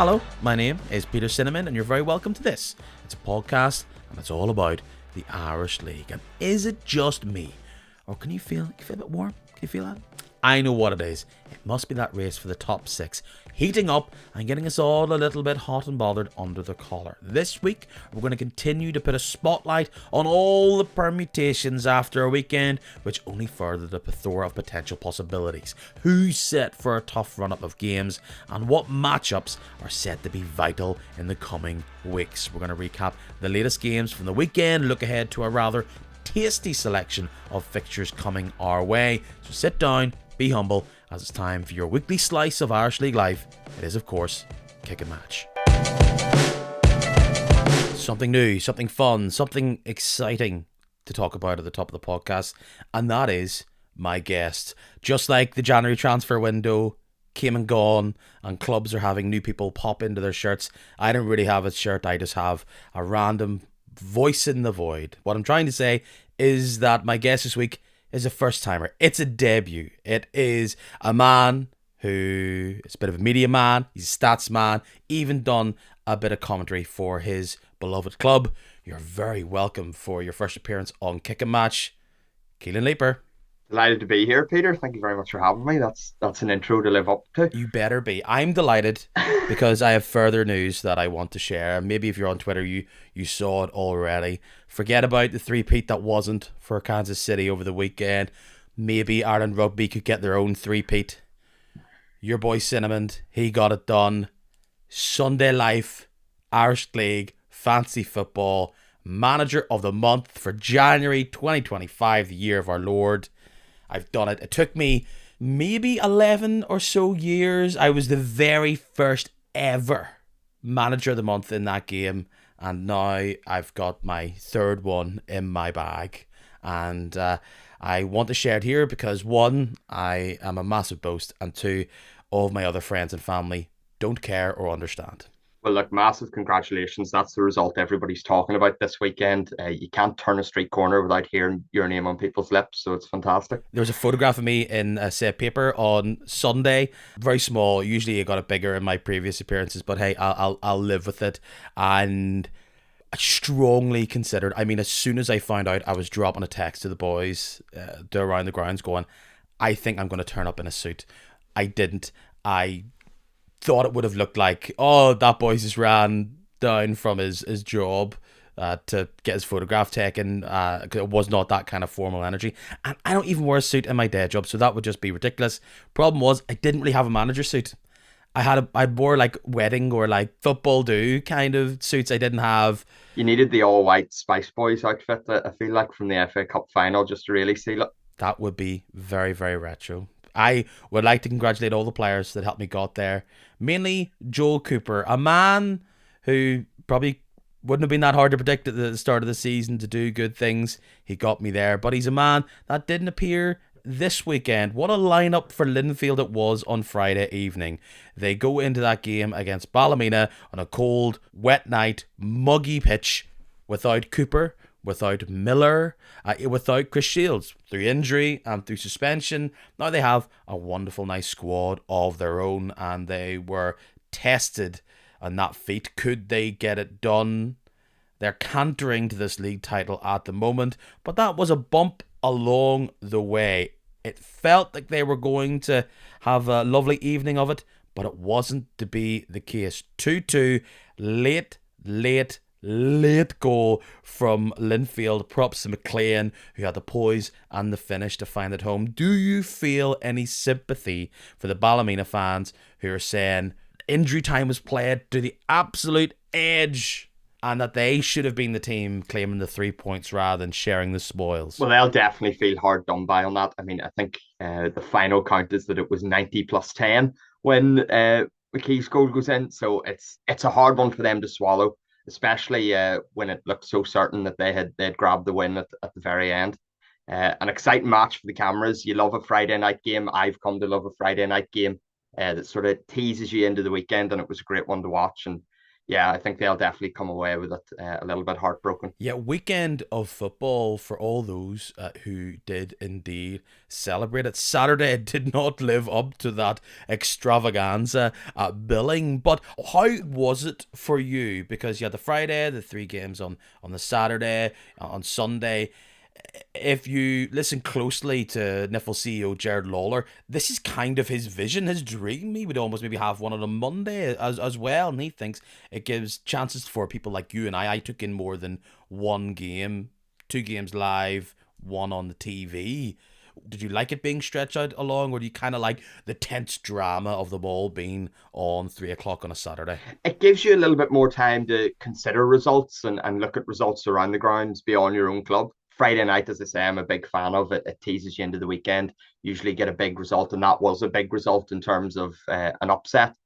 Hello, my name is Peter Cinnamon and you're very welcome to this. It's a podcast and it's all about the Irish League. And is it just me? Or can you feel a bit warm? Can you feel that? I know what it is. It must be that race for the top six heating up and getting us all a little bit hot and bothered under the collar. This week, we're going to continue to put a spotlight on all the permutations after a weekend, which only further the plethora of potential possibilities. Who's set for a tough run-up of games and what matchups are set to be vital in the coming weeks. We're going to recap the latest games from the weekend, look ahead to a rather tasty selection of fixtures coming our way. So sit down, be humble, as it's time for your weekly slice of Irish League life. It is, of course, Kick and Match. Something new, something fun, something exciting to talk about at the top of the podcast, and that is my guest. Just like the January transfer window came and gone, and clubs are having new people pop into their shirts, I don't really have a shirt, I just have a random voice in the void. What I'm trying to say is that my guest this week is a first timer. It's a debut. It is a man who is a bit of a media man. He's a stats man. Even done a bit of commentary for his beloved club. You're very welcome for your first appearance on Kick and Match, Keelan Leeper. Delighted to be here, Peter. Thank you very much for having me. That's an intro to live up to. You better be. I'm delighted because I have further news that I want to share. Maybe if you're on Twitter, you saw it already. Forget about the three-peat that wasn't for Kansas City over the weekend. Maybe Ireland Rugby could get their own three-peat. Your boy Cinnamon, he got it done. Sunday Life, Irish League, Fancy Football, Manager of the Month for January 2025, the year of our Lord. I've done it. It took me maybe 11 or so years. I was the very first ever Manager of the Month in that game. And now I've got my third one in my bag. And I want to share it here because one, I am a massive boast. And two, all of my other friends and family don't care or understand. Well, look, massive congratulations. That's the result everybody's talking about this weekend. You can't turn a street corner without hearing your name on people's lips, so it's fantastic. There was a photograph of me in a set paper on Sunday. Very small. Usually I got it bigger in my previous appearances, but hey, I'll live with it. And I strongly considered, as soon as I found out, I was dropping a text to the boys to around the grounds going, I think I'm going to turn up in a suit. I didn't. I thought it would have looked like, oh, that boy just ran down from his job to get his photograph taken. It was not that kind of formal energy. And I don't even wear a suit in my day job, so that would just be ridiculous. Problem was, I didn't really have a manager suit. I wore like wedding or like football do kind of suits. I didn't have. You needed the all-white Spice Boys outfit, I feel like, from the FA Cup final just to really seal it. That would be very, very retro. I would like to congratulate all the players that helped me got there. Mainly Joel Cooper, a man who probably wouldn't have been that hard to predict at the start of the season to do good things. He got me there, but he's a man that didn't appear this weekend. What a lineup for Linfield it was on Friday evening. They go into that game against Ballymena on a cold, wet night, muggy pitch without Cooper, without Miller, without Chris Shields, through injury and through suspension. Now they have a wonderful, nice squad of their own, and they were tested on that feat. Could they get it done? They're cantering to this league title at the moment, but that was a bump along the way. It felt like they were going to have a lovely evening of it, but it wasn't to be the case. 2-2, late goal from Linfield. Props to McLean, who had the poise and the finish to find it home. Do you feel any sympathy for the Ballymena fans who are saying injury time was played to the absolute edge and that they should have been the team claiming the 3 points rather than sharing the spoils? Well, they'll definitely feel hard done by on that. I think the final count is that it was 90 plus 10 when McKee's goal goes in. So it's a hard one for them to swallow, especially when it looked so certain that they'd grabbed the win at the very end. An exciting match for the cameras. You love a Friday night game. I've come to love a Friday night game that sort of teases you into the weekend, and it was a great one to watch. And yeah, I think they'll definitely come away with it a little bit heartbroken. Yeah, weekend of football for all those who did indeed celebrate it. Saturday did not live up to that extravaganza billing, but how was it for you? Because you had the Friday, the three games on the Saturday, on Sunday. If you listen closely to NIFL CEO Jared Lawler, this is kind of his vision, his dream. He would almost maybe have one on a Monday as well, and he thinks it gives chances for people like you and I. I took in more than one game, two games live, one on the TV. Did you like it being stretched out along, or do you kind of like the tense drama of the ball being on 3 o'clock on a Saturday? It gives you a little bit more time to consider results and look at results around the grounds beyond your own club. Friday night, as I say, I'm a big fan of it. It teases you into the weekend. Usually get a big result, and that was a big result in terms of an upset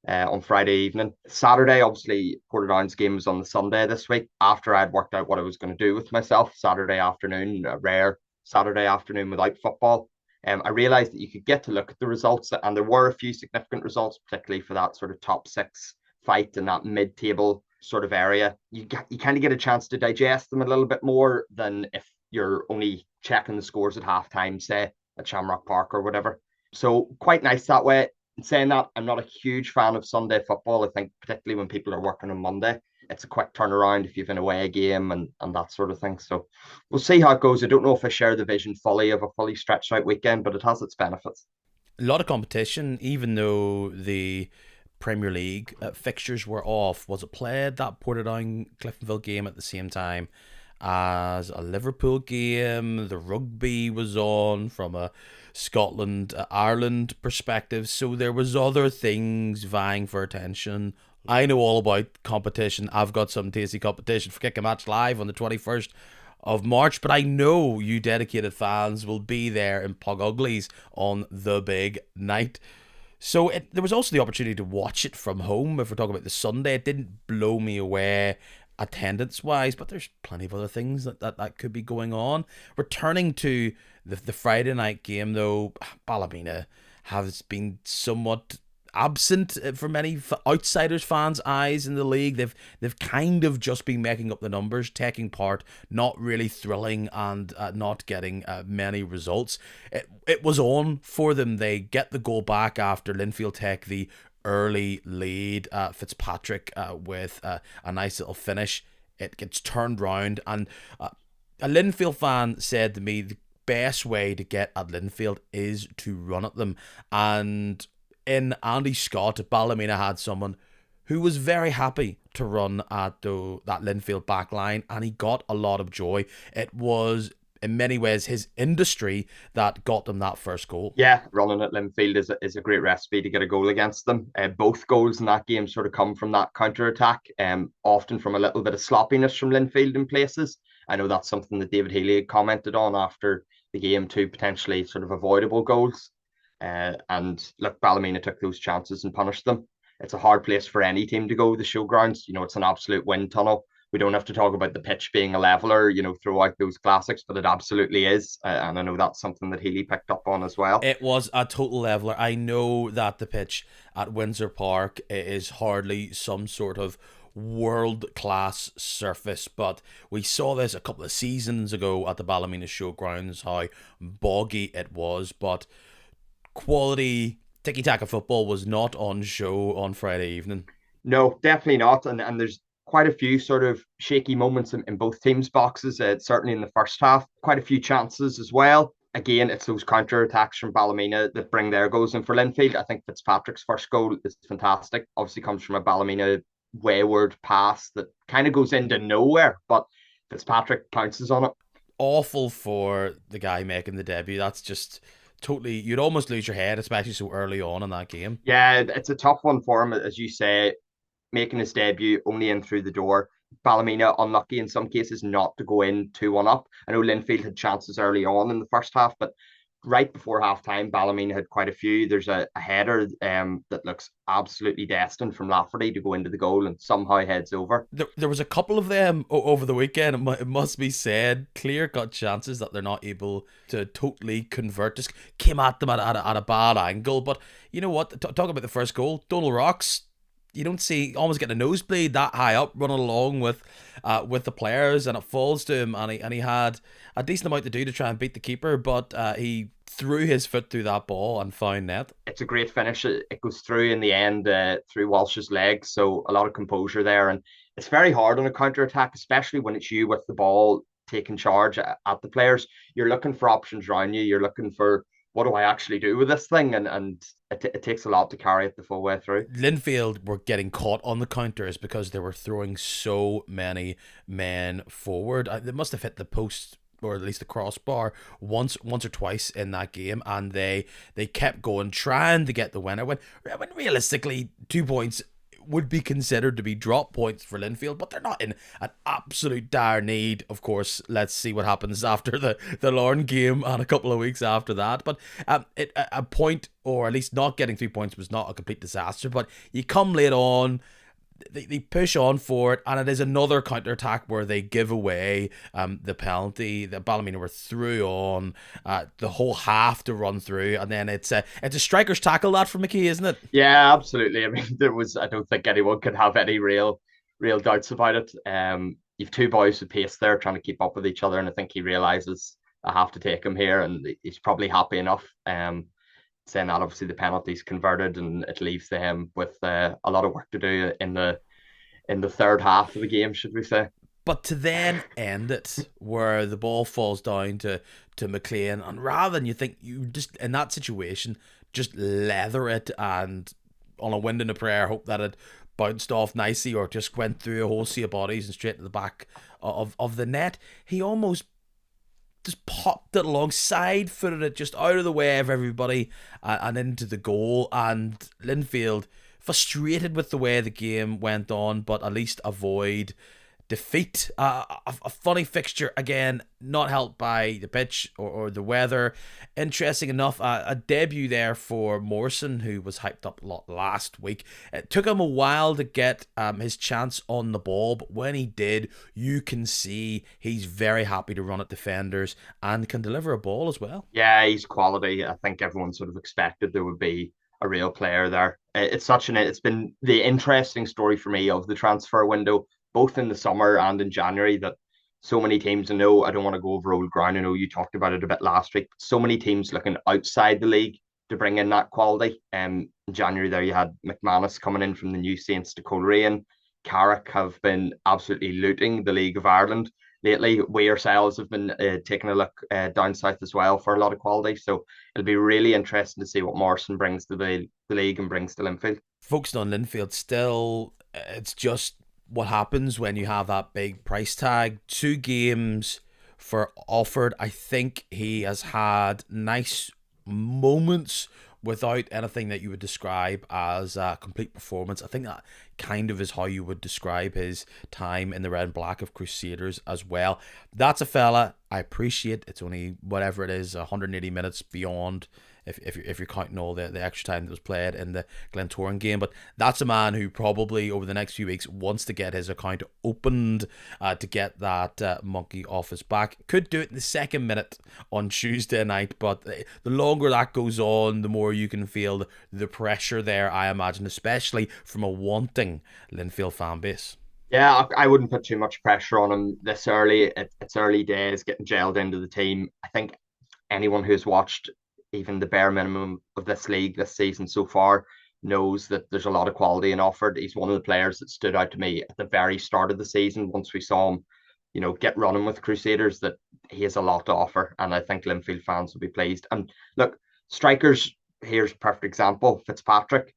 on Friday evening. Saturday, obviously, Portadown's game was on the Sunday this week. After I'd worked out what I was going to do with myself, Saturday afternoon, a rare Saturday afternoon without football. I realised that you could get to look at the results, and there were a few significant results, particularly for that sort of top six fight in that mid-table sort of area. You kind of get a chance to digest them a little bit more than if you're only checking the scores at halftime, say at Shamrock Park or whatever. So quite nice that way. In saying that, I'm not a huge fan of Sunday football. I think particularly when people are working on Monday, it's a quick turnaround if you've an away game and that sort of thing. So we'll see how it goes. I don't know if I share the vision fully of a fully stretched out weekend, but it has its benefits. A lot of competition, even though the Premier League fixtures were off. Was it played, that Portadown Cliftonville game, at the same time as a Liverpool game? The rugby was on from a Scotland Ireland perspective, so there was other things vying for attention. I know all about competition. I've got some tasty competition for Kick a Match Live on the 21st of March, but I know you dedicated fans will be there in Pug Uglies on the big night. So there was also the opportunity to watch it from home. If we're talking about the Sunday, it didn't blow me away attendance wise, but there's plenty of other things that could be going on. Returning to the Friday night game, though, Ballymena has been somewhat absent for many outsiders fans' eyes in the league. They've kind of just been making up the numbers, taking part, not really thrilling, and not getting many results. It was on for them. They get the goal back after Linfield take the early lead. Fitzpatrick with a nice little finish. It gets turned round, and a Linfield fan said to me the best way to get at Linfield is to run at them. And in Andy Scott, Ballymena had someone who was very happy to run at that Linfield back line, and he got a lot of joy. It was, in many ways, his industry that got them that first goal. Yeah, running at Linfield is a great recipe to get a goal against them. Both goals in that game sort of come from that counter attack, often from a little bit of sloppiness from Linfield in places. I know that's something that David Healy had commented on after the game, two potentially sort of avoidable goals. And look, Ballymena took those chances and punished them. It's a hard place for any team to go, the showgrounds. You know, it's an absolute wind tunnel. We don't have to talk about the pitch being a leveler, you know, throughout those classics, but it absolutely is. And I know that's something that Healy picked up on as well. It was a total leveler. I know that the pitch at Windsor Park is hardly some sort of world-class surface, but we saw this a couple of seasons ago at the Ballymena Showgrounds, how boggy it was, but quality tiki-taka football was not on show on Friday evening. No, definitely not. And there's quite a few sort of shaky moments in both teams' boxes, certainly in the first half. Quite a few chances as well. Again, it's those counter attacks from Ballymena that bring their goals in for Linfield. I think Fitzpatrick's first goal is fantastic. Obviously comes from a Ballymena wayward pass that kind of goes into nowhere, but Fitzpatrick pounces on it. Awful for the guy making the debut. That's just totally, you'd almost lose your head, especially so early on in that game. Yeah, it's a tough one for him, as you say, making his debut only in through the door. Ballymena unlucky in some cases not to go in 2-1 up. I know Linfield had chances early on in the first half, but right before half time, Ballymena had quite a few. There's a header that looks absolutely destined from Lafferty to go into the goal and somehow heads over. There was a couple of them over the weekend. It must be said, clear-cut chances that they're not able to totally convert. Just came at them at a bad angle. But you know what? Talk about the first goal. Donal Rocks, you don't see almost getting a nosebleed that high up, running along with the players, and it falls to him, and he had a decent amount to do to try and beat the keeper, but he threw his foot through that ball and found net. It's a great finish. It goes through in the end, through Walsh's legs, so a lot of composure there. And it's very hard on a counter attack, especially when it's you with the ball taking charge at the players. You're looking for options around you. You're looking for, what do I actually do with this thing? And it takes a lot to carry it the full way through. Linfield were getting caught on the counters because they were throwing so many men forward. They must have hit the post, or at least the crossbar, once or twice in that game, and they kept going, trying to get the winner. When realistically, 2 points would be considered to be drop points for Linfield, but they're not in an absolute dire need. Of course, let's see what happens after the Larne game and a couple of weeks after that. But a point, or at least not getting 3 points, was not a complete disaster. But you come late on, they push on for it, and it is another counter-attack where they give away the penalty that Ballymena were through on the whole half to run through, and then it's a striker's tackle, that from McKee, isn't it? Yeah, absolutely. I mean, I don't think anyone could have any real doubts about it. You've two boys with pace there trying to keep up with each other, and I think he realizes I have to take him here, and he's probably happy enough. Saying that obviously the penalty's converted, and it leaves them with a lot of work to do in the third half of the game, should we say. But to then end it where the ball falls down to McLean, and rather than, you think, you just in that situation just leather it and on a wind and a prayer hope that it bounced off nicely or just went through a whole sea of bodies and straight to the back of the net, he almost just popped it alongside, footed it just out of the way of everybody and into the goal. And Linfield, frustrated with the way the game went on, but at least avoid defeat. A funny fixture, again, not helped by the pitch or the weather. Interesting enough, a debut there for Morrison, who was hyped up a lot last week. It took him a while to get his chance on the ball, but when he did, you can see he's very happy to run at defenders and can deliver a ball as well. Yeah, he's quality. I think everyone sort of expected there would be a real player there. It's been the interesting story for me of the transfer window, both in the summer and in January, that so many teams, I know I don't want to go over old ground, I know you talked about it a bit last week, but so many teams looking outside the league to bring in that quality. In January there you had McManus coming in from the New Saints to Coleraine. Carrick have been absolutely looting the League of Ireland lately. We ourselves have been taking a look down south as well for a lot of quality. So it'll be really interesting to see what Morrison brings to the league and brings to Linfield. Focused on Linfield still, it's just what happens when you have that big price tag. 2 games for Alford. I think he has had nice moments without anything that you would describe as a complete performance. I think that kind of is how you would describe his time in the red and black of Crusaders as well. That's a fella I appreciate. It's only whatever it is, 180 minutes beyond, if you're counting all the extra time that was played in the Glentoran game. But that's a man who probably over the next few weeks wants to get his account opened to get that monkey off his back. Could do it in the second minute on Tuesday night, but the longer that goes on, the more you can feel the pressure there, I imagine, especially from a wanting Linfield fan base. Yeah, I wouldn't put too much pressure on him this early. It's early days, getting gelled into the team. I think anyone who's watched even the bare minimum of this league this season so far knows that there's a lot of quality in Alford. He's one of the players that stood out to me at the very start of the season. Once we saw him, get running with Crusaders, that he has a lot to offer, and I think Linfield fans will be pleased. And look, strikers, here's a perfect example. Fitzpatrick,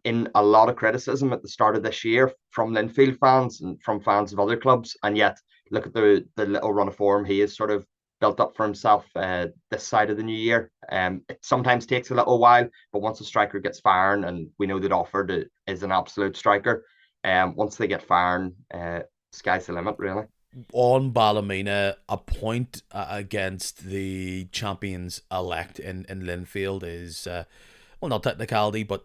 in a lot of criticism at the start of this year from Linfield fans and from fans of other clubs, and yet look at the little run of form he has sort of built up for himself this side of the new year. It sometimes takes a little while, but once a striker gets firing, and we know that Alford is an absolute striker, once they get firing, sky's the limit, really. On Ballymena, a point against the champions elect in Linfield is, well, not technicality, but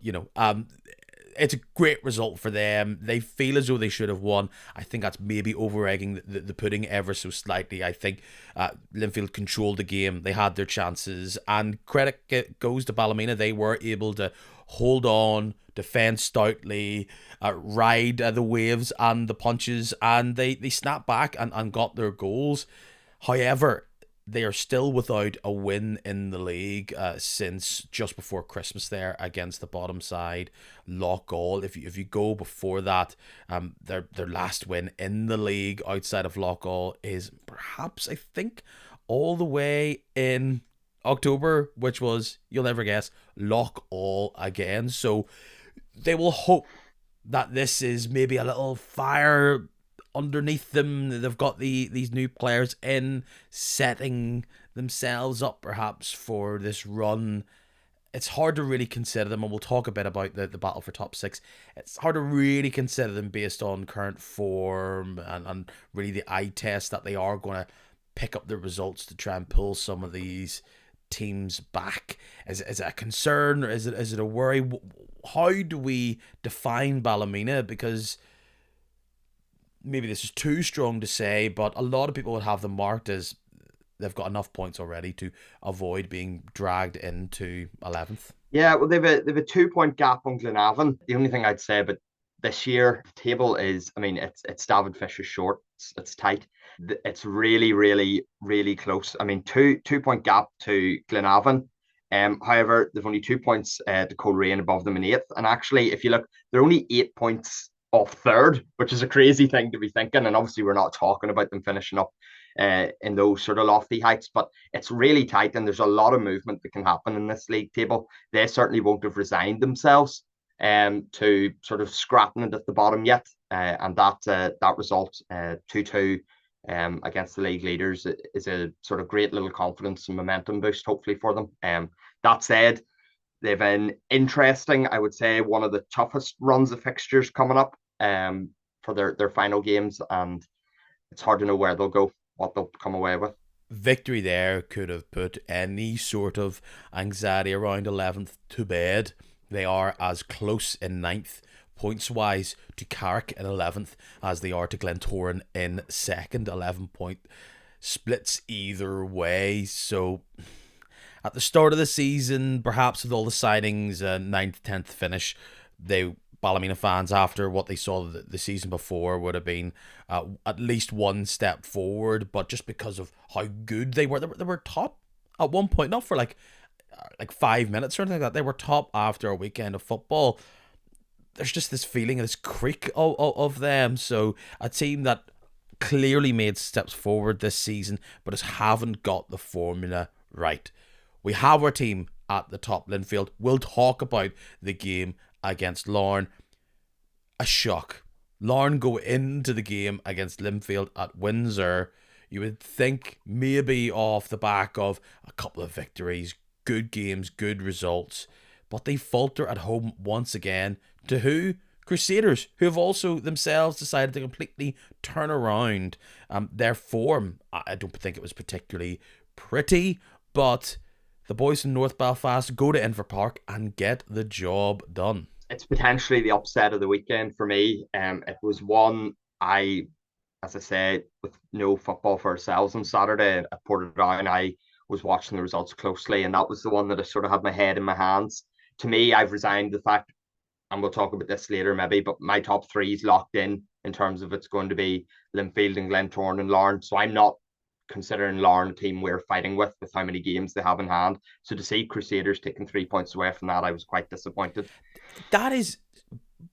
it's a great result for them. They feel as though they should have won. I think that's maybe over-egging the pudding ever so slightly. I think Linfield controlled the game. They had their chances. And credit goes to Ballymena. They were able to hold on defend stoutly, ride the waves and the punches, and they snapped back and got their goals. However, they are still without a win in the league since just before Christmas there against the bottom side, Loughgall. If you go before that, their last win in the league outside of Loughgall is perhaps, I think, all the way in October, which was, you'll never guess, Loughgall again. So they will hope that this is maybe a little fire underneath them. They've got these new players in, setting themselves up perhaps for this run. It's hard to really consider them, and we'll talk a bit about the battle for top six. It's hard to really consider them based on current form and really the eye test that they are going to pick up the results to try and pull some of these teams back. Is it a concern, or is it a worry? How do we define Ballymena? Because maybe this is too strong to say, but a lot of people would have them marked as they've got enough points already to avoid being dragged into 11th. Yeah, well, they've a 2 point gap on Glenavon. The only thing I'd say about this year, the table is, I mean, it's David Fisher's short. It's tight. It's really, really, really close. I mean, 2 point gap to Glenavon. However, they've only 2 points to Coleraine above them in 8th. And actually, if you look, they're only 8 points off 3rd, which is a crazy thing to be thinking. And obviously, we're not talking about them finishing up in those sort of lofty heights, but it's really tight, and there's a lot of movement that can happen in this league table. They certainly won't have resigned themselves to sort of scrapping it at the bottom yet. And that result, 2-2 against the league leaders, is a sort of great little confidence and momentum boost, hopefully, for them. That said, they've an interesting, I would say, one of the toughest runs of fixtures coming up for their final games, and it's hard to know where they'll go, what they'll come away with. Victory there could have put any sort of anxiety around 11th to bed. They are as close in 9th points-wise to Carrick in 11th as they are to Glentoran in 2nd. 11-point splits either way. So at the start of the season, perhaps with all the signings, 9th, 10th finish, Ballymena fans, after what they saw the season before, would have been at least one step forward. But just because of how good they were top at one point, not for like 5 minutes or anything like that. They were top after a weekend of football. There's just this feeling, this creak of them. So a team that clearly made steps forward this season, but just haven't got the formula right. We have our team at the top, Linfield. We'll talk about the game against Larne. A shock. Larne go into the game against Linfield at Windsor. You would think maybe off the back of a couple of victories, good games, good results, but they falter at home once again. To who? Crusaders, who have also themselves decided to completely turn around their form. I don't think it was particularly pretty, but the boys in North Belfast go to Inver Park and get the job done. It's potentially the upset of the weekend for me. It was one as I said, with no football for ourselves on Saturday at Portadown, I was watching the results closely, and that was the one that I sort of had my head in my hands. To me, I've resigned the fact, and we'll talk about this later maybe, but my top three is locked in terms of it's going to be Linfield and Glentoran and Larne. So I'm not considering Larne a team we're fighting with how many games they have in hand. So to see Crusaders taking 3 points away from that, I was quite disappointed. That is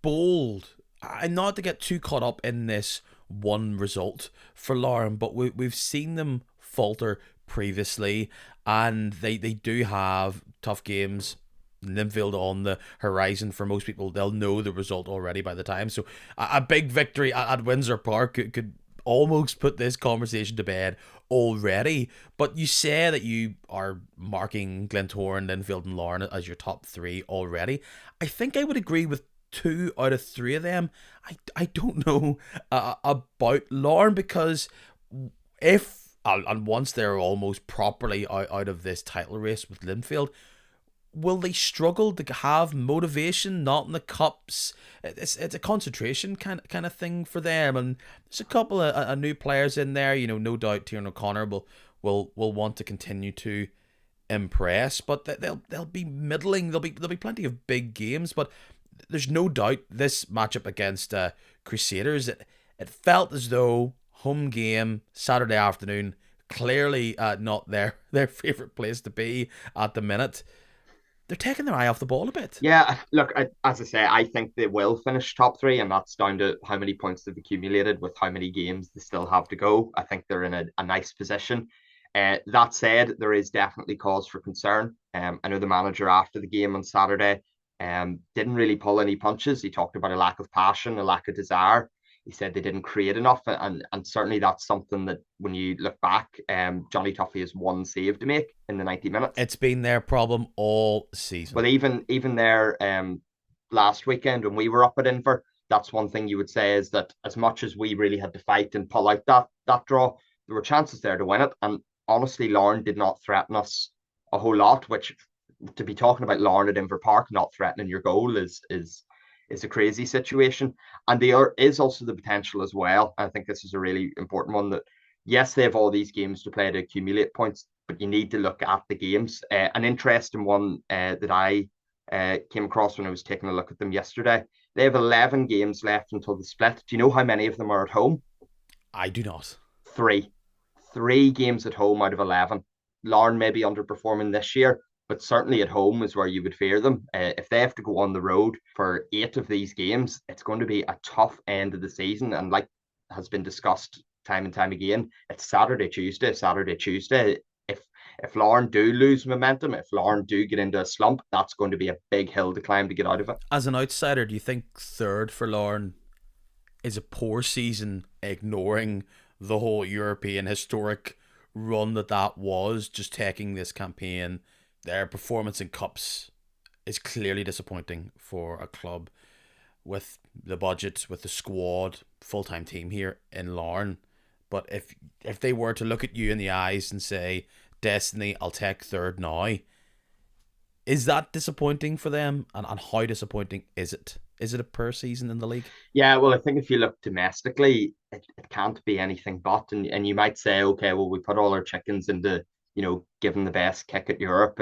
bold. And not to get too caught up in this one result for Larne, but we've seen them falter previously, and they do have tough games. Linfield on the horizon for most people. They'll know the result already by the time. So a big victory at Windsor Park could almost put this conversation to bed already. But you say that you are marking Glentoran, Linfield and Larne as your top three already. I think I would agree with 2 out of 3 of them. I don't know about Larne, because if and once they're almost properly out of this title race with Linfield, will they struggle to have motivation not in the cups? It's a concentration kind of thing for them, and there's a couple of new players in there. No doubt Tiernan O'Connor will want to continue to impress, but they'll be middling. There'll be plenty of big games, but there's no doubt this matchup against Crusaders, it felt as though home game Saturday afternoon, clearly not their favourite place to be at the minute. They're taking their eye off the ball a bit. Yeah, look, as I say, I think they will finish top three, and that's down to how many points they've accumulated with how many games they still have to go. I think they're in a nice position. That said, there is definitely cause for concern. I know the manager after the game on Saturday didn't really pull any punches. He talked about a lack of passion, a lack of desire. He said they didn't create enough, and certainly that's something that when you look back, Johnny Tuffy has one save to make in the 90 minutes. It's been their problem all season. But even there, last weekend when we were up at Inver, that's one thing you would say is that as much as we really had to fight and pull out that draw, there were chances there to win it. And honestly, Larne did not threaten us a whole lot, which to be talking about Larne at Inver Park not threatening your goal is a crazy situation. And there is also the potential as well. I think this is a really important one that yes, they have all these games to play to accumulate points, but you need to look at the games. An interesting one that I came across when I was taking a look at them yesterday. They have 11 games left until the split. Do you know how many of them are at home? I do not. Three games at home out of 11. Larne may be underperforming this year, but certainly at home is where you would fear them. If they have to go on the road for 8 of these games, it's going to be a tough end of the season. And like has been discussed time and time again, it's Saturday, Tuesday. If Larne do lose momentum, if Larne do get into a slump, that's going to be a big hill to climb to get out of it. As an outsider, do you think third for Larne is a poor season, ignoring the whole European historic run that was, just taking this campaign? Their performance in cups is clearly disappointing for a club with the budget, with the squad, full-time team here in Larne. But if they were to look at you in the eyes and say, Destiny, I'll take third now, is that disappointing for them? And how disappointing is it? Is it a poor season in the league? Yeah, well, I think if you look domestically, it can't be anything but. And you might say, okay, well, we put all our chickens into, giving the best kick at Europe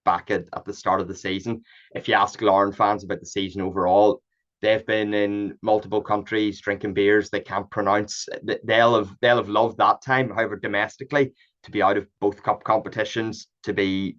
back at the start of the season. If you ask Larne fans about the season overall, they've been in multiple countries drinking beers they can't pronounce. They'll have loved that time. However, domestically, to be out of both cup competitions, to be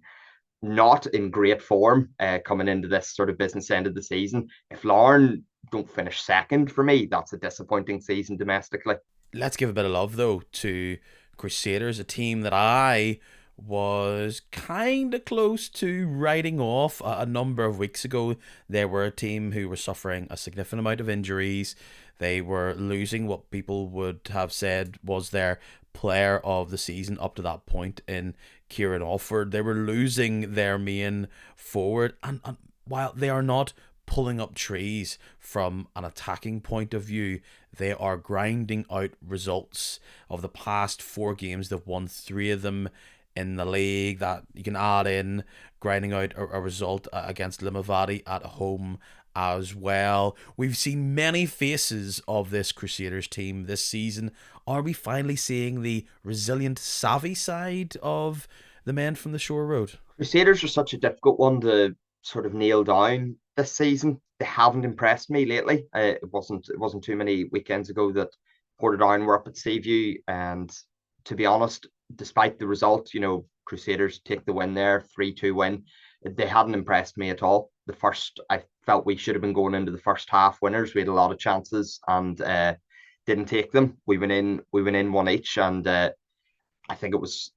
not in great form coming into this sort of business end of the season. If Larne don't finish second, for me, that's a disappointing season domestically. Let's give a bit of love, though, to Crusaders, a team that I was kind of close to writing off a number of weeks ago. They were a team who were suffering a significant amount of injuries. They were losing what people would have said was their player of the season up to that point in Kieran Alford. They were losing their main forward, and while they are not pulling up trees from an attacking point of view, they are grinding out results. Of the past 4 games, they've won 3 of them in the league. That you can add in grinding out a result against Limavady at home as well. We've seen many faces of this Crusaders team this season. Are we finally seeing the resilient, savvy side of the men from the Shore Road? Crusaders are such a difficult one to sort of nail down this season. They haven't impressed me lately. It wasn't too many weekends ago that Portadown were up at Seaview, and to be honest, despite the result, Crusaders take the win there, 3-2 win. They hadn't impressed me at all. I felt we should have been going into the first half winners. We had a lot of chances and didn't take them. We went in 1 each, and I think it was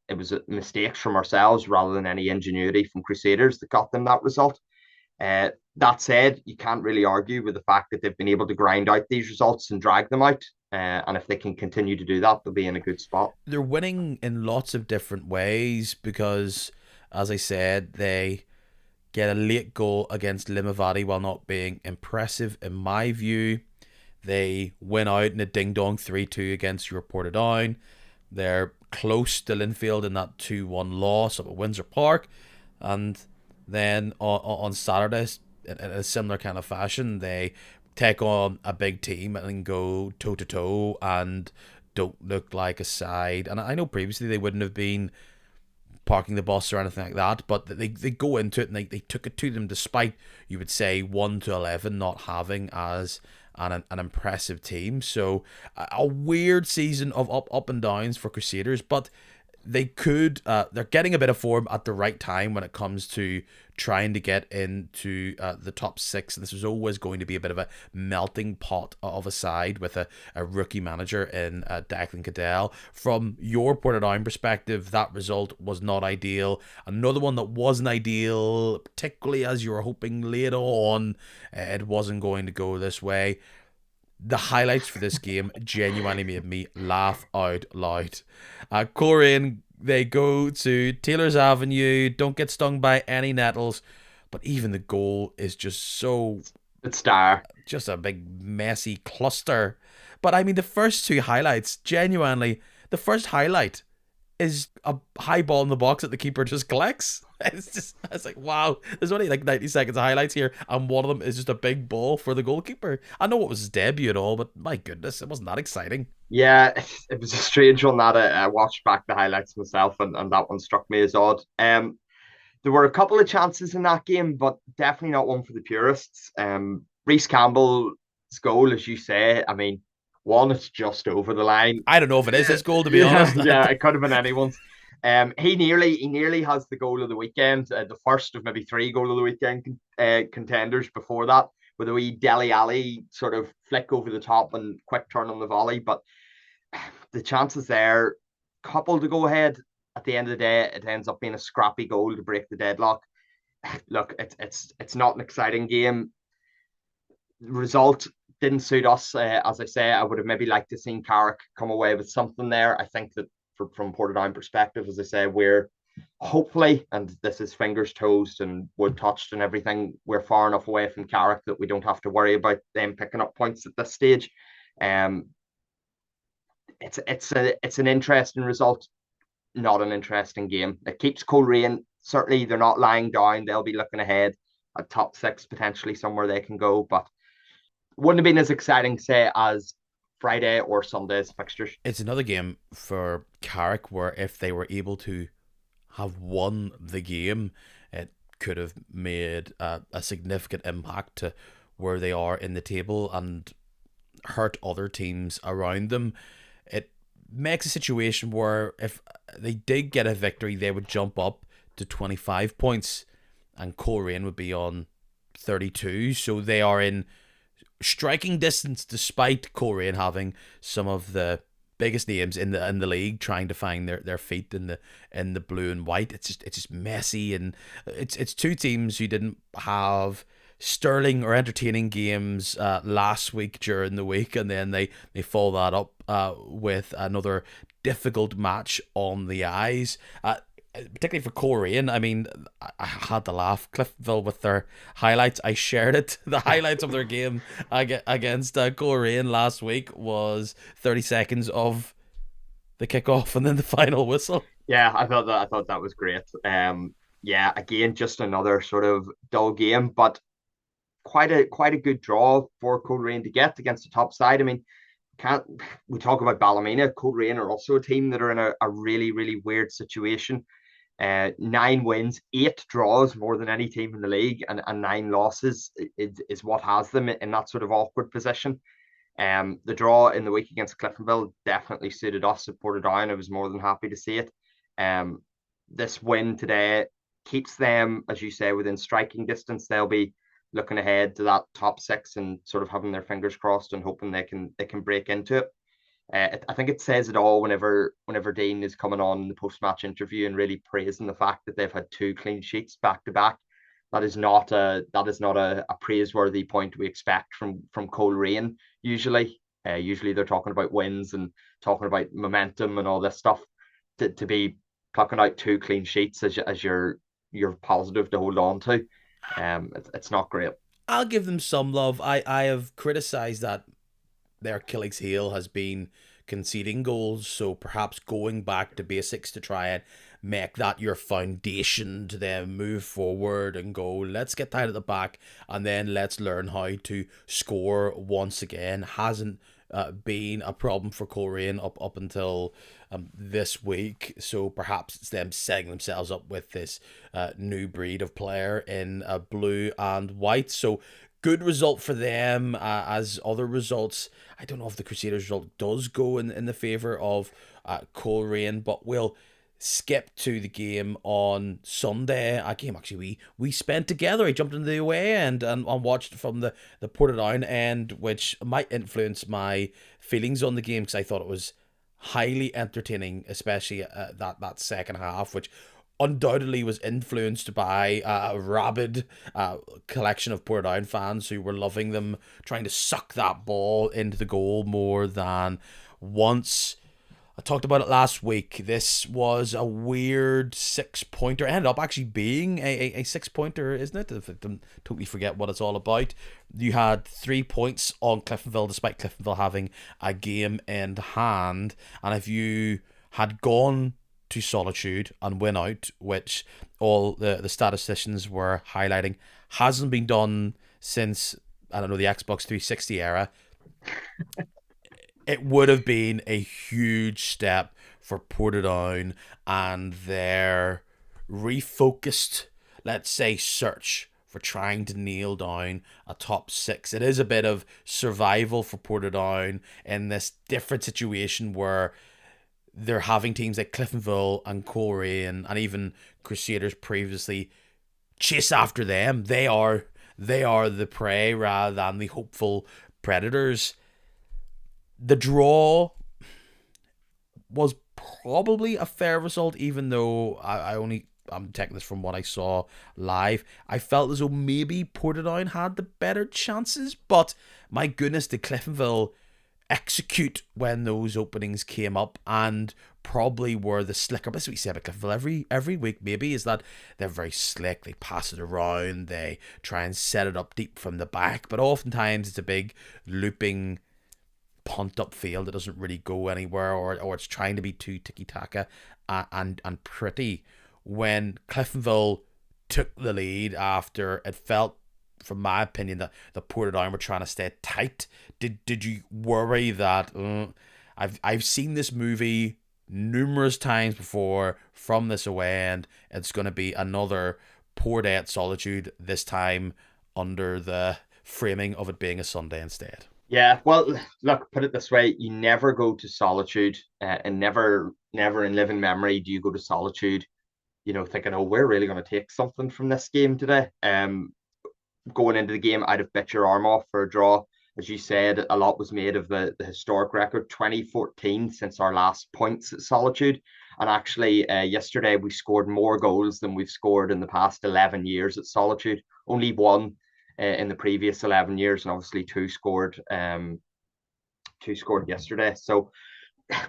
mistakes from ourselves rather than any ingenuity from Crusaders that got them that result. That said, you can't really argue with the fact that they've been able to grind out these results and drag them out. And if they can continue to do that, they'll be in a good spot. They're winning in lots of different ways because, as I said, they get a late goal against Limavady while not being impressive in my view. They win out in a ding-dong 3-2 against your Portadown. They're close to Linfield in that 2-1 loss up at Windsor Park. And then on Saturday, in a similar kind of fashion, they take on a big team and go toe-to-toe and don't look like a side. And I know previously they wouldn't have been parking the bus or anything like that, but they go into it and they took it to them despite, you would say, 1-11 not having as an impressive team. So a weird season of up and downs for Crusaders, but they're getting a bit of form at the right time when it comes to trying to get into the top 6. This was always going to be a bit of a melting pot of a side with a rookie manager in Declan Cadell. From your Portadown perspective, that result was not ideal. Another one that wasn't ideal, particularly as you were hoping later on it wasn't going to go this way. The highlights for this game genuinely made me laugh out loud. Coleraine, they go to Taylor's Avenue, don't get stung by any nettles, but even the goal is just so... It's star. Just a big messy cluster. But I mean, the first two highlights, genuinely, the first highlight is a high ball in the box that the keeper just collects. It's like, wow, there's only like 90 seconds of highlights here, and one of them is just a big ball for the goalkeeper. I know it was his debut at all, but my goodness, it wasn't that exciting. Yeah, it was a strange one that I watched back the highlights myself, and that one struck me as odd. There were a couple of chances in that game, but definitely not one for the purists. Reece Campbell's goal, as you say, I mean, one, it's just over the line. I don't know if it is his goal, to be honest. Yeah, it could have been anyone's. He nearly has the goal of the weekend, the first of maybe 3 goal of the weekend contenders before that, with a wee Dele Alli sort of flick over the top and quick turn on the volley. But the chances there, couple to go ahead. At the end of the day, it ends up being a scrappy goal to break the deadlock. Look, it's not an exciting game. Result didn't suit us. As I say, I would have maybe liked to seen Carrick come away with something there. I think that from Portadown perspective, as I say, we're hopefully, and this is fingers toast and wood touched and everything, we're far enough away from Carrick that we don't have to worry about them picking up points at this stage. It's an interesting result, not an interesting game. It keeps Coleraine. Certainly, they're not lying down. They'll be looking ahead at top 6, potentially somewhere they can go, but wouldn't have been as exciting, say, as Friday or Sunday's fixtures. It's another game for Carrick where if they were able to have won the game, it could have made a significant impact to where they are in the table and hurt other teams around them. It makes a situation where if they did get a victory, they would jump up to 25 points and Coleraine would be on 32. So they are in striking distance despite Coleraine having some of the biggest names in the league trying to find their feet in the blue and white. It's just messy, and it's two teams who didn't have sterling or entertaining games last week during the week, and then they follow that up with another difficult match on the eyes. Particularly for Coleraine, I mean, I had to laugh. Cliftonville with their highlights, I shared it. The highlights of their game against Coleraine last week was 30 seconds of the kickoff and then the final whistle. Yeah, I thought that was great. Yeah, again, just another sort of dull game, but quite a good draw for Coleraine to get against the top side. I mean, we talk about Ballymena? Coleraine are also a team that are in a really, really weird situation. 9 wins, 8 draws, more than any team in the league, and 9 losses is what has them in that sort of awkward position. The draw in the week against Cliftonville definitely suited us, supported down. I was more than happy to see it. This win today keeps them, as you say, within striking distance. They'll be looking ahead to that top 6 and sort of having their fingers crossed and hoping they can break into it. I think it says it all whenever Dean is coming on the post-match interview and really praising the fact that they've had 2 clean sheets back to back. That is not a praiseworthy point we expect from Coleraine. Usually they're talking about wins and talking about momentum and all this stuff. To be plucking out 2 clean sheets as your positive to hold on to, it's not great. I'll give them some love. I have criticised that their Achilles heel has been conceding goals, so perhaps going back to basics to try and make that your foundation to then move forward and go, let's get tight at the back and then let's learn how to score once again, hasn't been a problem for Coleraine up until this week. So perhaps it's them setting themselves up with this new breed of player in blue and white. So good result for them. As other results, I don't know if the Crusaders result does go in the favour of Coleraine, but we'll skip to the game on Sunday. A game actually we spent together. I jumped into the away end and watched from the Portadown end, which might influence my feelings on the game because I thought it was highly entertaining, especially that second half, which undoubtedly was influenced by a rabid collection of Portadown fans who were loving them trying to suck that ball into the goal more than once. I talked about it last week. This was a weird 6-pointer. It ended up actually being a 6-pointer, isn't it? If I totally forget what it's all about. You had 3 points on Cliftonville, despite Cliftonville having a game in hand. And if you had gone to Solitude and win out, which all the statisticians were highlighting, hasn't been done since, I don't know, the Xbox 360 era, it would have been a huge step for Portadown and their refocused, let's say, search for trying to nail down a top 6. It is a bit of survival for Portadown in this different situation where they're having teams like Cliftonville and Coleraine and even Crusaders previously chase after them. They are the prey rather than the hopeful predators. The draw was probably a fair result, even though I'm taking this from what I saw live. I felt as though maybe Portadown had the better chances, but my goodness, did Cliftonville execute when those openings came up and probably were the slicker. That's what we say about Cliftonville every week maybe, is that they're very slick, they pass it around, they try and set it up deep from the back, but oftentimes it's a big looping punt up field that doesn't really go anywhere, or it's trying to be too tiki-taka and pretty. When Cliftonville took the lead after it felt, from my opinion, that the Portadown were trying to stay tight, did you worry that I've seen this movie numerous times before from this away end, it's going to be another poor day at Solitude, this time under the framing of it being a Sunday instead? Yeah, well, look, put it this way: you never go to Solitude, and never in living memory do you go to Solitude, thinking, "Oh, we're really going to take something from this game today." Going into the game, I'd have bet your arm off for a draw. As you said, a lot was made of the historic record, 2014 since our last points at Solitude. And actually, yesterday we scored more goals than we've scored in the past 11 years at Solitude. Only one in the previous 11 years, and obviously two scored yesterday. So,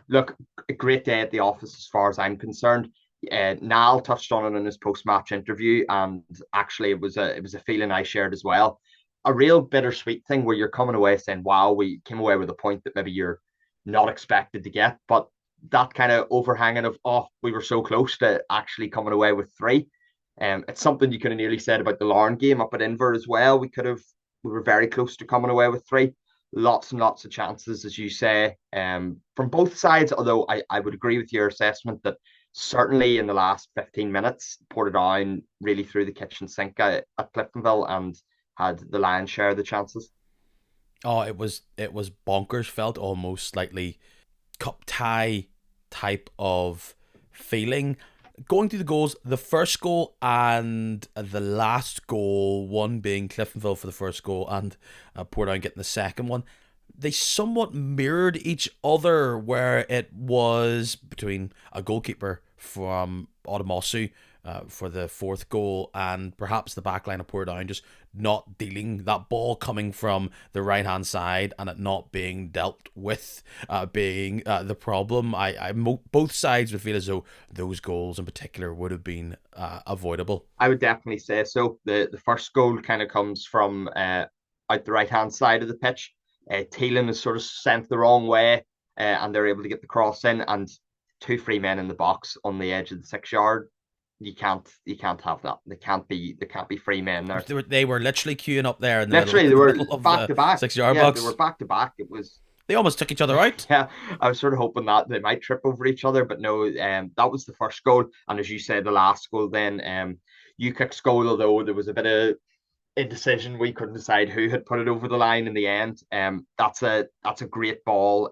look, a great day at the office as far as I'm concerned. Niall touched on it in his post-match interview, and actually it was a feeling I shared as well. A real bittersweet thing where you're coming away saying, "Wow, we came away with a point that maybe you're not expected to get," but that kind of overhanging of, "Oh, we were so close to actually coming away with three." It's something you could have nearly said about the Larne game up at Inver as well. We were very close to coming away with three. Lots and lots of chances, as you say, from both sides. Although I would agree with your assessment that certainly in the last 15 minutes, Portadown really threw the kitchen sink at Cliftonville and had the lion's share of the chances. Oh, it was bonkers. Felt almost slightly cup tie type of feeling. Going through the goals, the first goal and the last goal, one being Cliftonville for the first goal and Portadown getting the second one, they somewhat mirrored each other, where it was between a goalkeeper from Otamosu for the fourth goal and perhaps the back line of Portadown just not dealing, that ball coming from the right hand side and it not being dealt with being the problem. Both sides would feel as though those goals in particular would have been avoidable. I would definitely say so. The first goal kind of comes from out the right hand side of the pitch. Keelan is sort of sent the wrong way, and they're able to get the cross in, and two free men in the box on the edge of the 6 yard. You can't have that. There can't be free men there. They were literally queuing up there in the Literally, they were middle of back the to back. 6 yard Yeah, box. they were back to back. It was They almost took each other out. Yeah, I was sort of hoping that they might trip over each other, but no, that was the first goal. And as you said, the last goal then, UKIP's goal, although there was a bit of indecision, we couldn't decide who had put it over the line in the end. That's a great ball,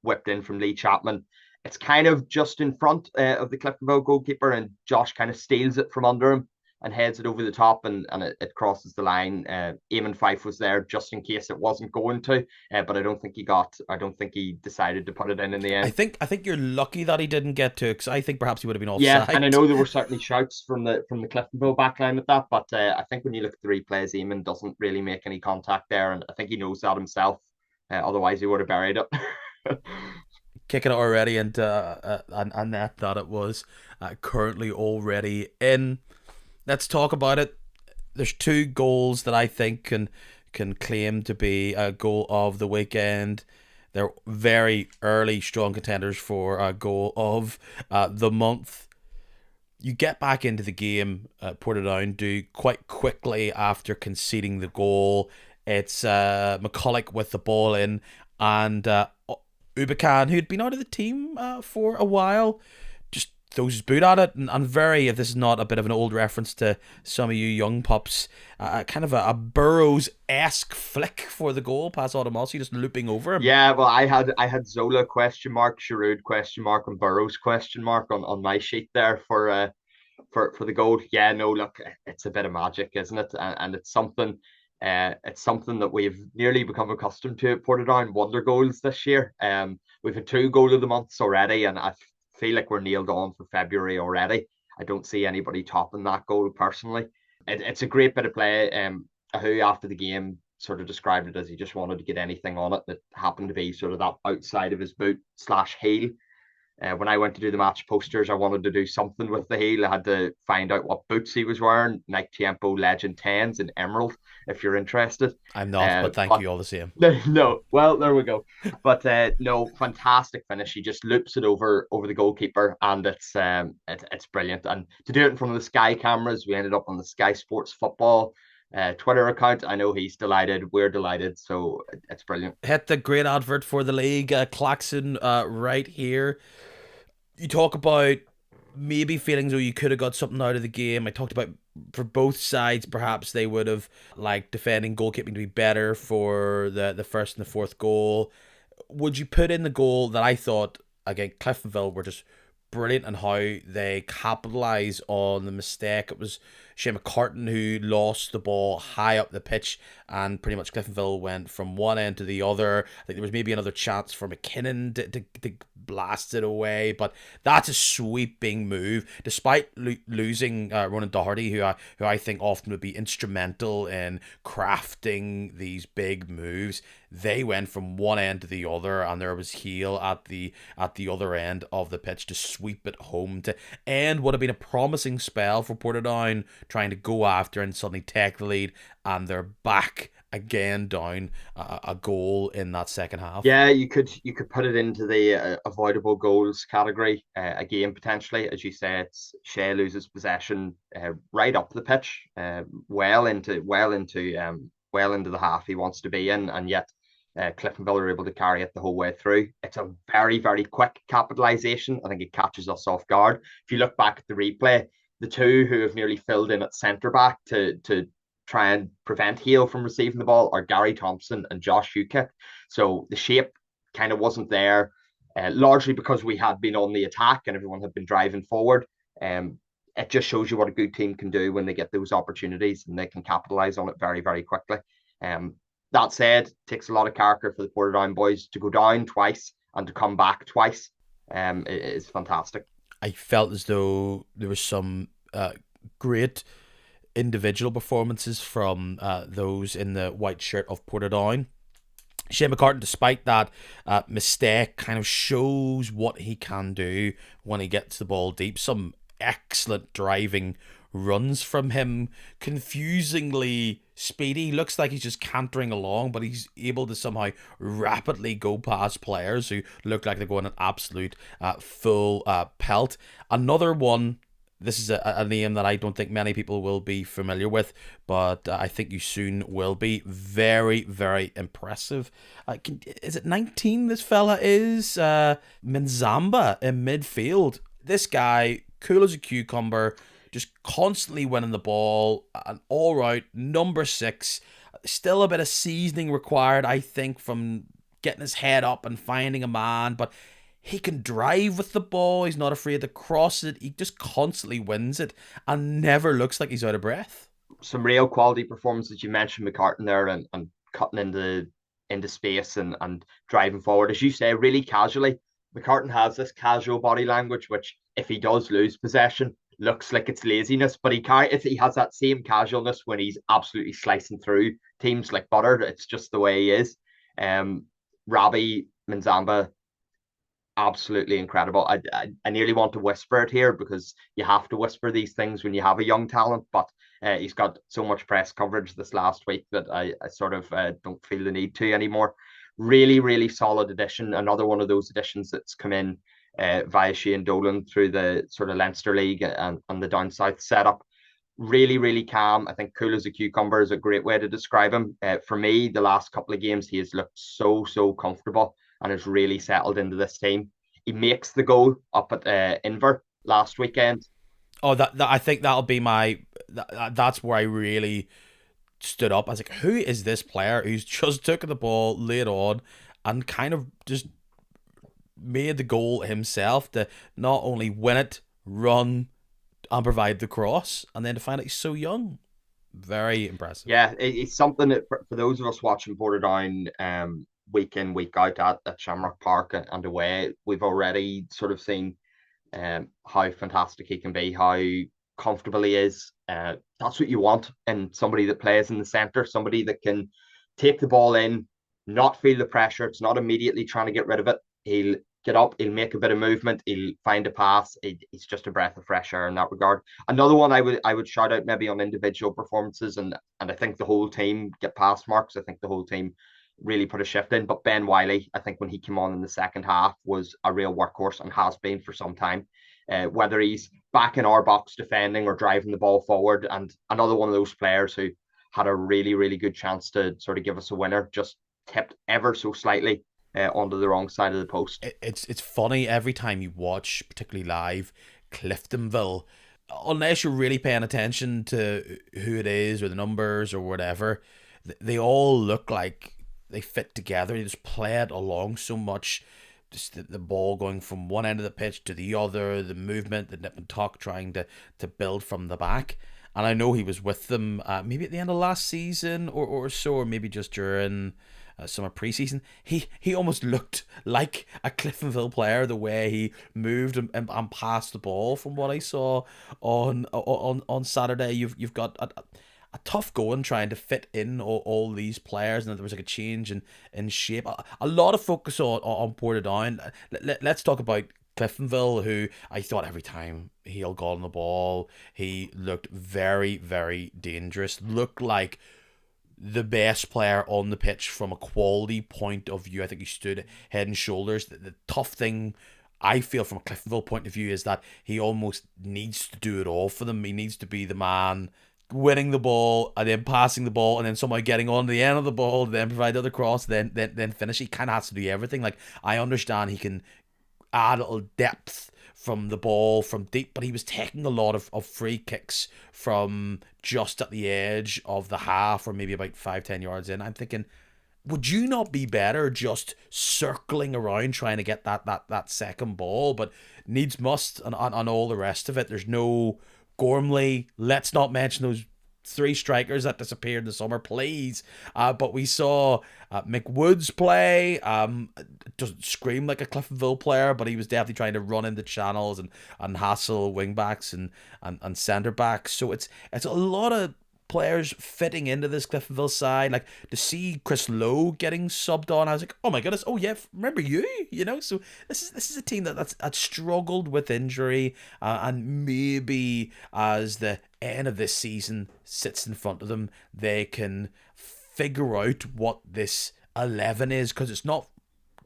whipped in from Lee Chapman. It's kind of just in front of the Cliftonville goalkeeper, and Josh kind of steals it from under him and heads it over the top, and it crosses the line. Eamon Fife was there just in case it wasn't going to, but I don't think he got. I don't think he decided to put it in the I end. think you're lucky that he didn't get to, because I think perhaps he would have been Yeah, and I offside. know there were certainly shouts from the Cliftonville backline at that, but I think when you look at the replays, Eamon doesn't really make any contact there, and I think he knows that himself. Otherwise, he would have buried it. Kicking it already into a net that it was, currently already in. Let's talk about it. There's two goals that I think can claim to be a goal of the weekend. They're very early strong contenders for a goal of the month. You get back into the game, Portadown do quite quickly after conceding the goal. It's McCulloch with the ball in, and Ubacan, who'd been out of the team for a while, just throws his boot at it. And very, if this is not a bit of an old reference to some of you young pups, kind of a Burrows-esque flick for the goal past Automossy, just looping over him. Yeah, well, I had Zola question mark, Giroud question mark, and Burrows question mark on my sheet there for the goal. Yeah, no, look, it's a bit of magic, isn't it? And it's something that we've nearly become accustomed to at Portadown. Wonder goals this year. We've had two goal of the months already, and I feel like we're nailed on for February already. I don't see anybody topping that goal personally. It's a great bit of play. Who after the game sort of described it as he just wanted to get anything on it that happened to be sort of that outside of his boot slash heel. When I went to do the match posters, I wanted to do something with the heel. I had to find out what boots he was wearing. Nike Tempo Legend 10s in emerald, if you're interested. I'm not, but thank But you all the same. no, well, there we go. But no, fantastic finish. He just loops it over the goalkeeper, and it's brilliant. And to do it in front of the Sky cameras, we ended up on the Sky Sports Football Twitter account. I know he's delighted. We're delighted. So it's brilliant. Hit the great advert for the league, Claxon, right here. You talk about maybe feeling as though you could have got something out of the game. I talked about for both sides, perhaps they would have liked defending goalkeeping to be better for the first and the fourth goal. Would you put in the goal that I thought, again, Cliftonville were just brilliant in how they capitalise on the mistake? It was Shane McCartan who lost the ball high up the pitch, and pretty much Cliftonville went from one end to the other. I think there was maybe another chance for McKinnon to blast it away, but that's a sweeping move. Despite losing Ronan Doherty, who I think often would be instrumental in crafting these big moves, they went from one end to the other, and there was Heel at the other end of the pitch to sweep it home to end what had been a promising spell for Portadown, trying to go after and suddenly take the lead, and they're back again down a goal in that second half. Yeah, you could put it into the avoidable goals category again potentially. As you say, it's Shea loses possession right up the pitch, well into the half he wants to be in, and yet Cliftonville are able to carry it the whole way through. It's a very, very quick capitalisation. I think it catches us off guard. If you look back at the replay, the two who have nearly filled in at centre back to try and prevent Hale from receiving the ball are Gary Thompson and Josh Ukip. So the shape kind of wasn't there, largely because we had been on the attack and everyone had been driving forward. It just shows you what a good team can do when they get those opportunities and they can capitalise on it very, very quickly. That said, it takes a lot of character for the Portadown boys to go down twice and to come back twice. It is fantastic. I felt as though there was some great individual performances from those in the white shirt of Portadown. Shane McCartan, despite that mistake, kind of shows what he can do when he gets the ball deep. Some excellent driving runs from him, confusingly speedy. Looks like he's just cantering along, but he's able to somehow rapidly go past players who look like they're going an absolute full pelt. Another one This is a name that I don't think many people will be familiar with, but I think you soon will be. Very, very impressive. Is it 19 this fella is? Minzamba in midfield. This guy, cool as a cucumber, just constantly winning the ball. An all-round number 6. Still a bit of seasoning required, I think, from getting his head up and finding a man, but he can drive with the ball. He's not afraid to cross it. He just constantly wins it and never looks like he's out of breath. Some real quality performances. You mentioned McCartan there, and cutting into space and driving forward. As you say, really casually. McCartan has this casual body language, which if he does lose possession, looks like it's laziness, but he has that same casualness when he's absolutely slicing through teams like butter. It's just the way he is. Robbie Minzamba, absolutely incredible. I nearly want to whisper it here because you have to whisper these things when you have a young talent, but he's got so much press coverage this last week that I sort of don't feel the need to anymore. Really, really solid addition. Another one of those additions that's come in via Shane Dolan through the sort of Leinster League and the down south setup. Really, really calm. I think cool as a cucumber is a great way to describe him. For me, the last couple of games, he has looked so comfortable and has really settled into this team. He makes the goal up at Inver last weekend. Oh, that I think that'll be that's where I really stood up. I was like, who is this player who's just took the ball, laid on, and kind of just made the goal himself to not only win it, run, and provide the cross, and then to find out he's so young. Very impressive. Yeah, it's something that for those of us watching Portadown week in, week out at Shamrock Park and away, we've already sort of seen how fantastic he can be, how comfortable he is. That's what you want in somebody that plays in the centre, somebody that can take the ball in, not feel the pressure. It's not immediately trying to get rid of it. He'll get up, he'll make a bit of movement, he'll find a pass. He's just a breath of fresh air in that regard. Another one I would shout out maybe on individual performances, and I think the whole team get pass marks. I think the whole team really put a shift in. But Ben Wiley, I think when he came on in the second half, was a real workhorse and has been for some time. Whether he's back in our box defending or driving the ball forward, and another one of those players who had a really, really good chance to sort of give us a winner, just tipped ever so slightly onto the wrong side of the post. It's funny every time you watch, particularly live, Cliftonville, unless you're really paying attention to who it is or the numbers or whatever, they all look like they fit together. They just play it along so much. Just the ball going from one end of the pitch to the other, the movement, the nip and tuck, trying to build from the back. And I know he was with them maybe at the end of last season or so, or maybe just during summer preseason. He almost looked like a Cliftonville player, the way he moved and passed the ball. From what I saw on Saturday, you've got a tough going trying to fit in all these players, and there was like a change in shape. A lot of focus on Portadown. Let's talk about Cliftonville, who I thought every time he got on the ball, he looked very, very dangerous. Looked like the best player on the pitch from a quality point of view. I think he stood head and shoulders. The tough thing I feel from a Cliftonville point of view is that he almost needs to do it all for them. He needs to be the man winning the ball and then passing the ball and then somehow getting on the end of the ball, then provide the other cross, then finish. He kind of has to do everything. Like, I understand he can add a little depth from the ball from deep, but he was taking a lot of free kicks from just at the edge of the half or maybe about 5-10 yards in. I'm thinking, would you not be better just circling around trying to get that second ball? But needs must and all the rest of it. There's no Gormley. Let's not mention those 3 strikers that disappeared in the summer, please. But we saw McWoods play. Doesn't scream like a Cliftonville player, but he was definitely trying to run into channels and hassle wingbacks and centre backs. So it's a lot of players fitting into this Cliftonville side. Like, to see Chris Lowe getting subbed on, I was like, oh my goodness, oh yeah, remember you? So this is a team that's struggled with injury, and maybe as the end of this season sits in front of them, they can figure out what this 11 is, because it's not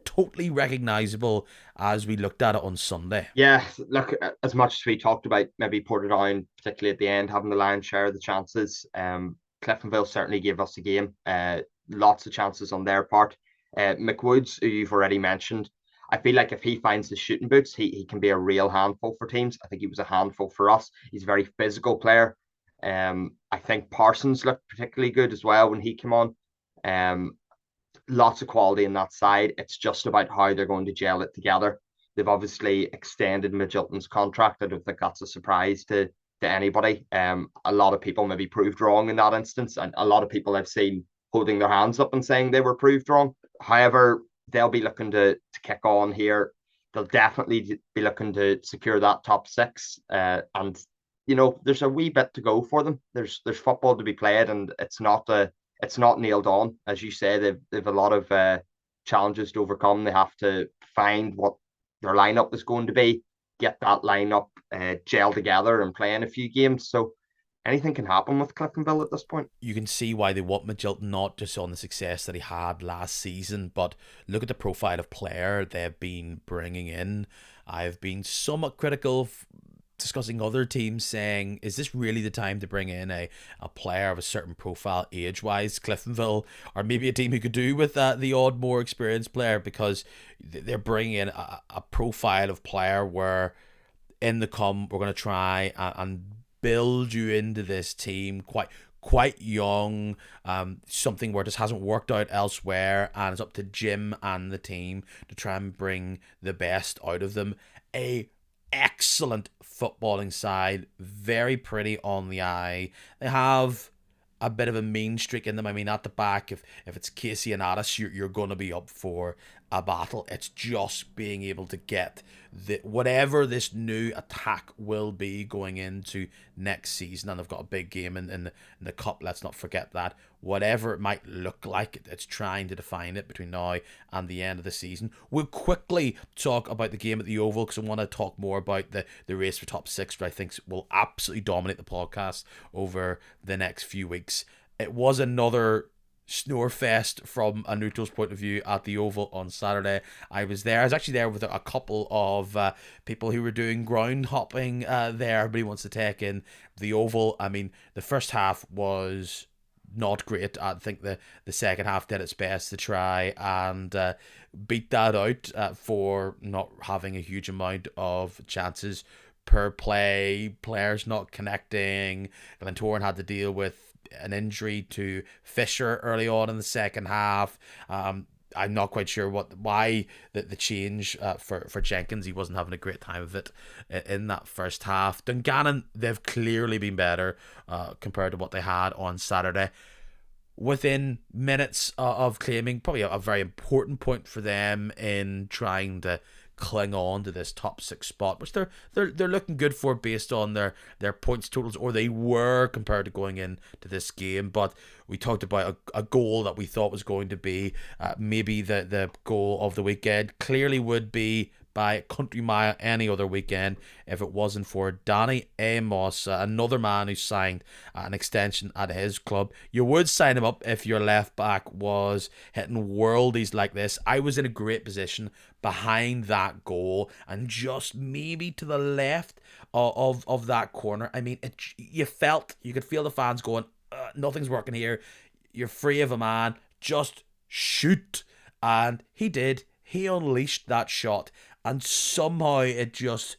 totally recognisable as we looked at it on Sunday. Yeah, look, as much as we talked about maybe Portadown, particularly at the end, having the lion's share of the chances, Cliftonville certainly gave us a game. Lots of chances on their part. McWoods, who you've already mentioned, I feel like if he finds the shooting boots, he can be a real handful for teams. I think he was a handful for us. He's a very physical player. I think Parsons looked particularly good as well when he came on. Um, Lots of quality in that side. It's just about how they're going to gel it together. They've obviously extended Midgelton's contract. I don't think that's a surprise to anybody. A lot of people maybe proved wrong in that instance, and a lot of people I've seen holding their hands up and saying they were proved wrong. However, they'll be looking to kick on here. They'll definitely be looking to secure that top six. And there's a wee bit to go for them. There's football to be played, and it's not nailed on. As you say, they've a lot of challenges to overcome. They have to find what their lineup is going to be, get that lineup gel together and play in a few games. So anything can happen with Cliftonville at this point. You can see why they want Midgelton, not just on the success that he had last season, but look at the profile of player they've been bringing in. I've been somewhat critical discussing other teams, saying, is this really the time to bring in a player of a certain profile age-wise? Cliftonville, or maybe a team who could do with the odd more experienced player, because they're bringing in a profile of player where in the we're going to try and build you into this team quite young, something where this hasn't worked out elsewhere, and it's up to Jim and the team to try and bring the best out of them. A excellent footballing side, very pretty on the eye. They have a bit of a mean streak in them. I mean, at the back, if it's Casey and Addis, you're going to be up for a battle. It's just being able to get whatever this new attack will be going into next season, and they've got a big game in the cup. Let's not forget that. Whatever it might look like, it's trying to define it between now and the end of the season. We'll quickly talk about the game at the Oval, because I want to talk more about the race for top six, which I think will absolutely dominate the podcast over the next few weeks. It was another snore fest from a neutral's point of view at the Oval on Saturday. I was actually there with a couple of people who were doing ground hopping there. Everybody wants to take in the Oval. I mean, the first half was not great. I think the second half did its best to try and beat that out for not having a huge amount of chances per play, players not connecting. Glentoran had to deal with an injury to Fisher early on in the second half. I'm not quite sure why the change for Jenkins. He wasn't having a great time of it in that first half. Dungannon, they've clearly been better compared to what they had on Saturday. Within minutes of claiming probably a very important point for them in trying to cling on to this top six spot, which they're looking good for based on their points totals, or they were compared to going into this game. But we talked about a goal that we thought was going to be maybe the goal of the weekend. Clearly would be by country mile any other weekend if it wasn't for Danny Amos, another man who signed an extension at his club. You would sign him up if your left back was hitting worldies like this. I was in a great position behind that goal and just maybe to the left of that corner. I mean, you could feel the fans going, nothing's working here. You're free of a man. Just shoot. And he did. He unleashed that shot. And somehow it just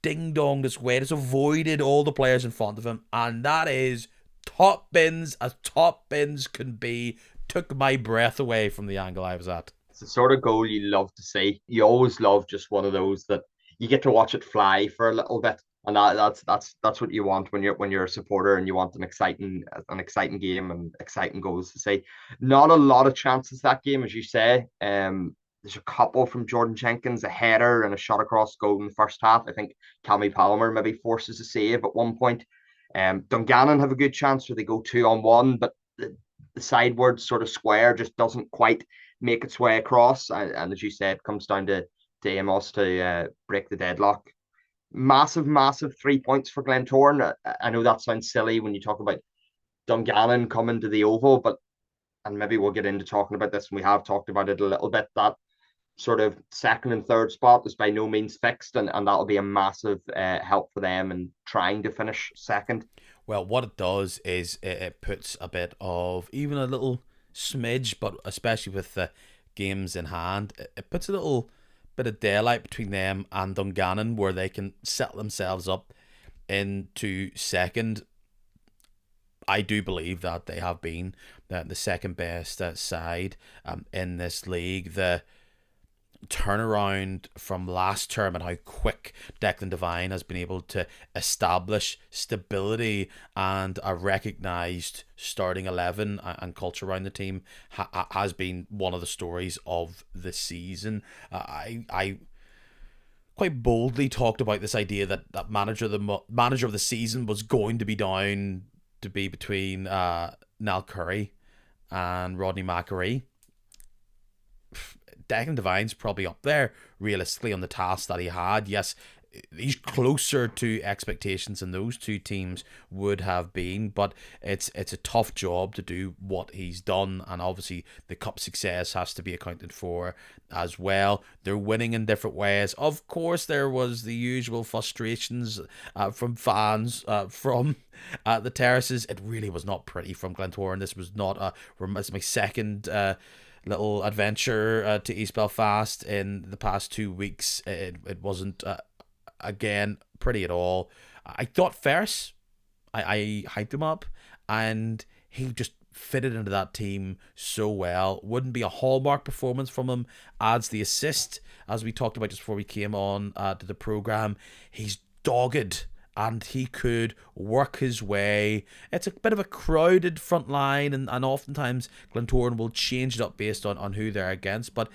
ding-donged its way. It's avoided all the players in front of him. And that is top bins as top bins can be. Took my breath away from the angle I was at. It's the sort of goal you love to see. You always love just one of those that you get to watch it fly for a little bit. And that's what you want when you're a supporter and you want an exciting game and exciting goals to see. Not a lot of chances that game, as you say. There's a couple from Jordan Jenkins, a header and a shot across goal in the first half. I think Cammy Palmer maybe forces a save at one point. Dungannon have a good chance where they go 2-on-1, but the sideward sort of square just doesn't quite make its way across. And as you said, it comes down to Amos to break the deadlock. Massive 3 points for Glentoran. I know that sounds silly when you talk about Dungannon coming to the Oval, but and maybe we'll get into talking about this, and we have talked about it a little bit, that sort of second and third spot is by no means fixed, and that'll be a massive help for them in trying to finish second. Well, what it does is it puts a bit of, even a little smidge, but especially with the games in hand, it puts a little bit of daylight between them and Dungannon, where they can set themselves up into second. I do believe that they have been the second best side in this league. The turnaround from last term and how quick Declan Devine has been able to establish stability and a recognised starting 11 and culture around the team has been one of the stories of the season. I quite boldly talked about this idea that manager of the season was going to be down to be between Niall Curry and Rodney McAree. Declan Devine's probably up there realistically on the task that he had. Yes, he's closer to expectations than those two teams would have been, but it's a tough job to do what he's done, and obviously the cup success has to be accounted for as well. They're winning in different ways. Of course, there was the usual frustrations from fans from the terraces. It really was not pretty from Glentoran. This was not it's my second little adventure to East Belfast in the past 2 weeks. It wasn't again pretty at all. I thought Ferris, I hyped him up, and he just fitted into that team so well. Wouldn't be a hallmark performance from him. Adds the assist, as we talked about just before we came on to the program. He's dogged, and he could work his way. It's a bit of a crowded front line, and oftentimes Glentoran will change it up based on who they're against. But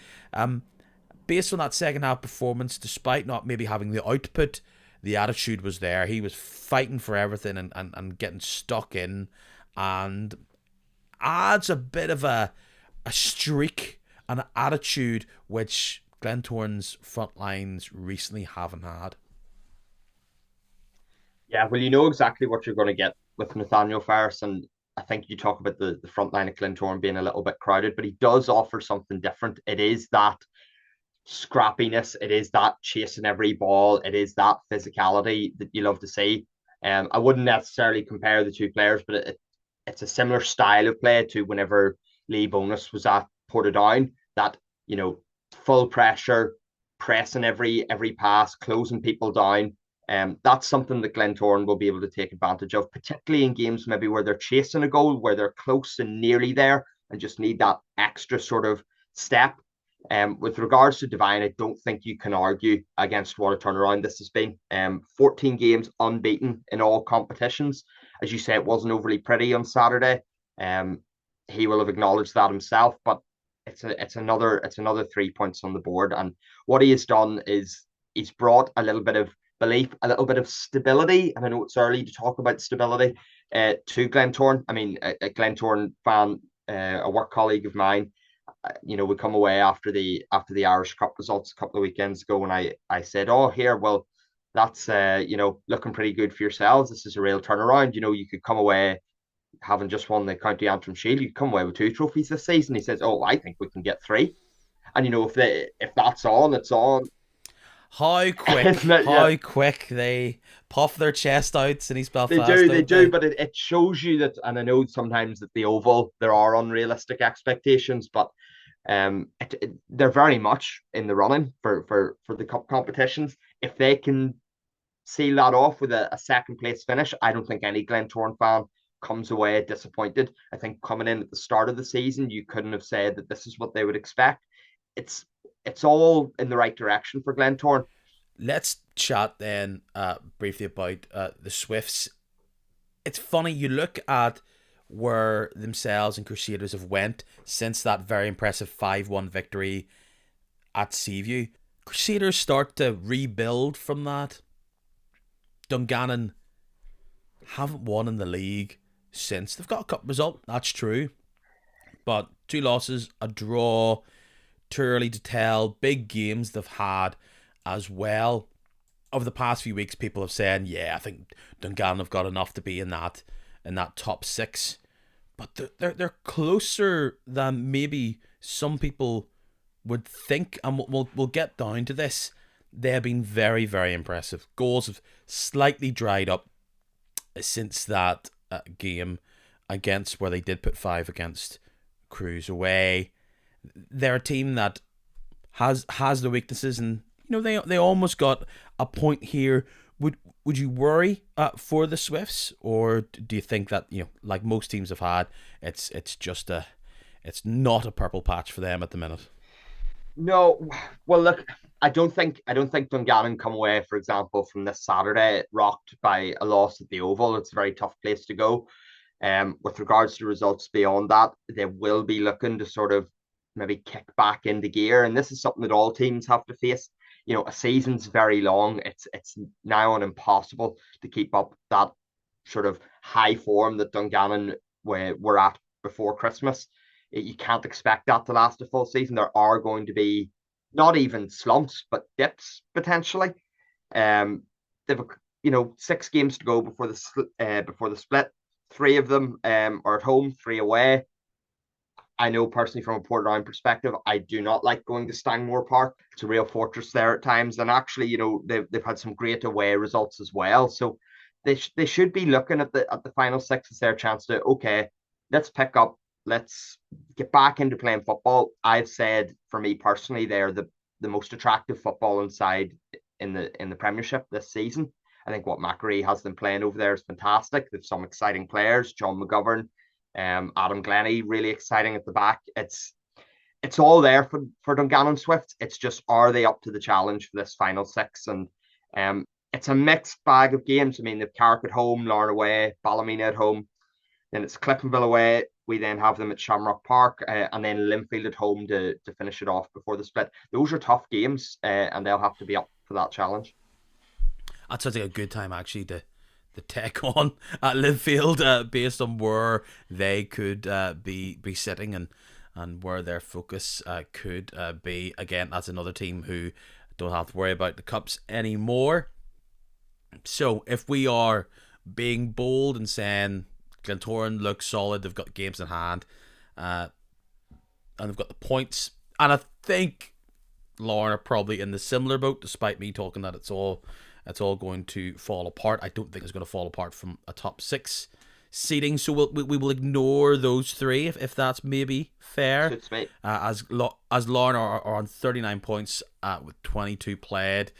based on that second half performance, despite not maybe having the output, the attitude was there. He was fighting for everything and getting stuck in, and adds a bit of a streak, an attitude which Glentoran's front lines recently haven't had. Yeah, well, you know exactly what you're going to get with Nathaniel Ferris, and I think you talk about the front line of Glentoran being a little bit crowded, but he does offer something different. It is that scrappiness, it is that chasing every ball, it is that physicality that you love to see. I wouldn't necessarily compare the two players, but it's a similar style of play to whenever Lee Bonus was at Portadown. That, you know, full pressure, pressing every pass, closing people down. That's something that Glentoran will be able to take advantage of, particularly in games maybe where they're chasing a goal, where they're close and nearly there, and just need that extra sort of step. With regards to Devine, I don't think you can argue against what a turnaround this has been. 14 games unbeaten in all competitions. As you say, it wasn't overly pretty on Saturday. He will have acknowledged that himself, but it's another 3 points on the board. And what he has done is he's brought a little bit of belief, a little bit of stability. And I know it's early to talk about stability to Glentoran. I mean, a Glentoran fan, a work colleague of mine, we come away after the Irish Cup results a couple of weekends ago, and I said, "Oh, here, well, that's looking pretty good for yourselves. This is a real turnaround. You could come away having just won the County Antrim Shield. You could come away with 2 trophies this season." He says, "Oh, I think we can get 3." And if that's on, it's on. How quick, how quick they puff their chest out in East Belfast. They do, but it shows you that, and I know sometimes at the Oval there are unrealistic expectations, but they're very much in the running for the cup competitions. If they can seal that off with a second place finish, I don't think any Glentoran fan comes away disappointed. I think coming in at the start of the season, you couldn't have said that this is what they would expect. It's all in the right direction for Glentoran. Let's chat then briefly about the Swifts. It's funny, you look at where themselves and Crusaders have went since that very impressive 5-1 victory at Seaview. Crusaders start to rebuild from that. Dungannon haven't won in the league since. They've got a cup result, that's true, but 2 losses, a draw, too early to tell. Big games they've had as well. Over the past few weeks, people have said, yeah, I think Dungannon have got enough to be in that top 6. But they're closer than maybe some people would think, and we'll get down to this, they have been very, very impressive. Goals have slightly dried up since that game against, where they did put 5 against Crews away. They're a team that has the weaknesses, and they almost got a point here. Would you worry for the Swifts, or do you think that, like most teams have had, it's not a purple patch for them at the minute? No, well, look, I don't think Dungannon come away, for example, from this Saturday rocked by a loss at the Oval. It's a very tough place to go. With regards to results beyond that, they will be looking to sort of maybe kick back into gear, and this is something that all teams have to face. A season's very long. It's now on impossible to keep up that sort of high form that Dungannon were at before Christmas. You can't expect that to last a full season. There are going to be not even slumps, but dips potentially. They've 6 games to go before the split. 3 of them are at home, 3 away. I know personally from a Portadown perspective, I do not like going to Stanmore Park. It's a real fortress there at times, and actually, they've had some great away results as well. So they should be looking at the final 6 as their chance to, okay, let's pick up, let's get back into playing football. I've said, for me personally, they're the most attractive football inside in the Premiership this season. I think what Macquarie has them playing over there is fantastic. They've some exciting players, John McGovern, Adam Glennie, really exciting at the back. It's all there for Dungannon Swifts. It's just, are they up to the challenge for this final 6? And it's a mixed bag of games. I mean, they've Carrick at home, Larne away, Ballymena at home. Then it's Cliftonville away. We then have them at Shamrock Park, and then Linfield at home to finish it off before the split. Those are tough games, and they'll have to be up for that challenge. That sounds like a good time, actually, to take on at Linfield, based on where they could be sitting, and where their focus could be. Again, that's another team who don't have to worry about the cups anymore. So if we are being bold and saying Glentoran looks solid, they've got games in hand, and they've got the points, and I think Lauren are probably in the similar boat, despite me talking that it's all going to fall apart. I don't think it's going to fall apart from a top 6 seeding, so we will ignore those 3 if that's maybe fair. As Lauren are on 39 points with 22 played.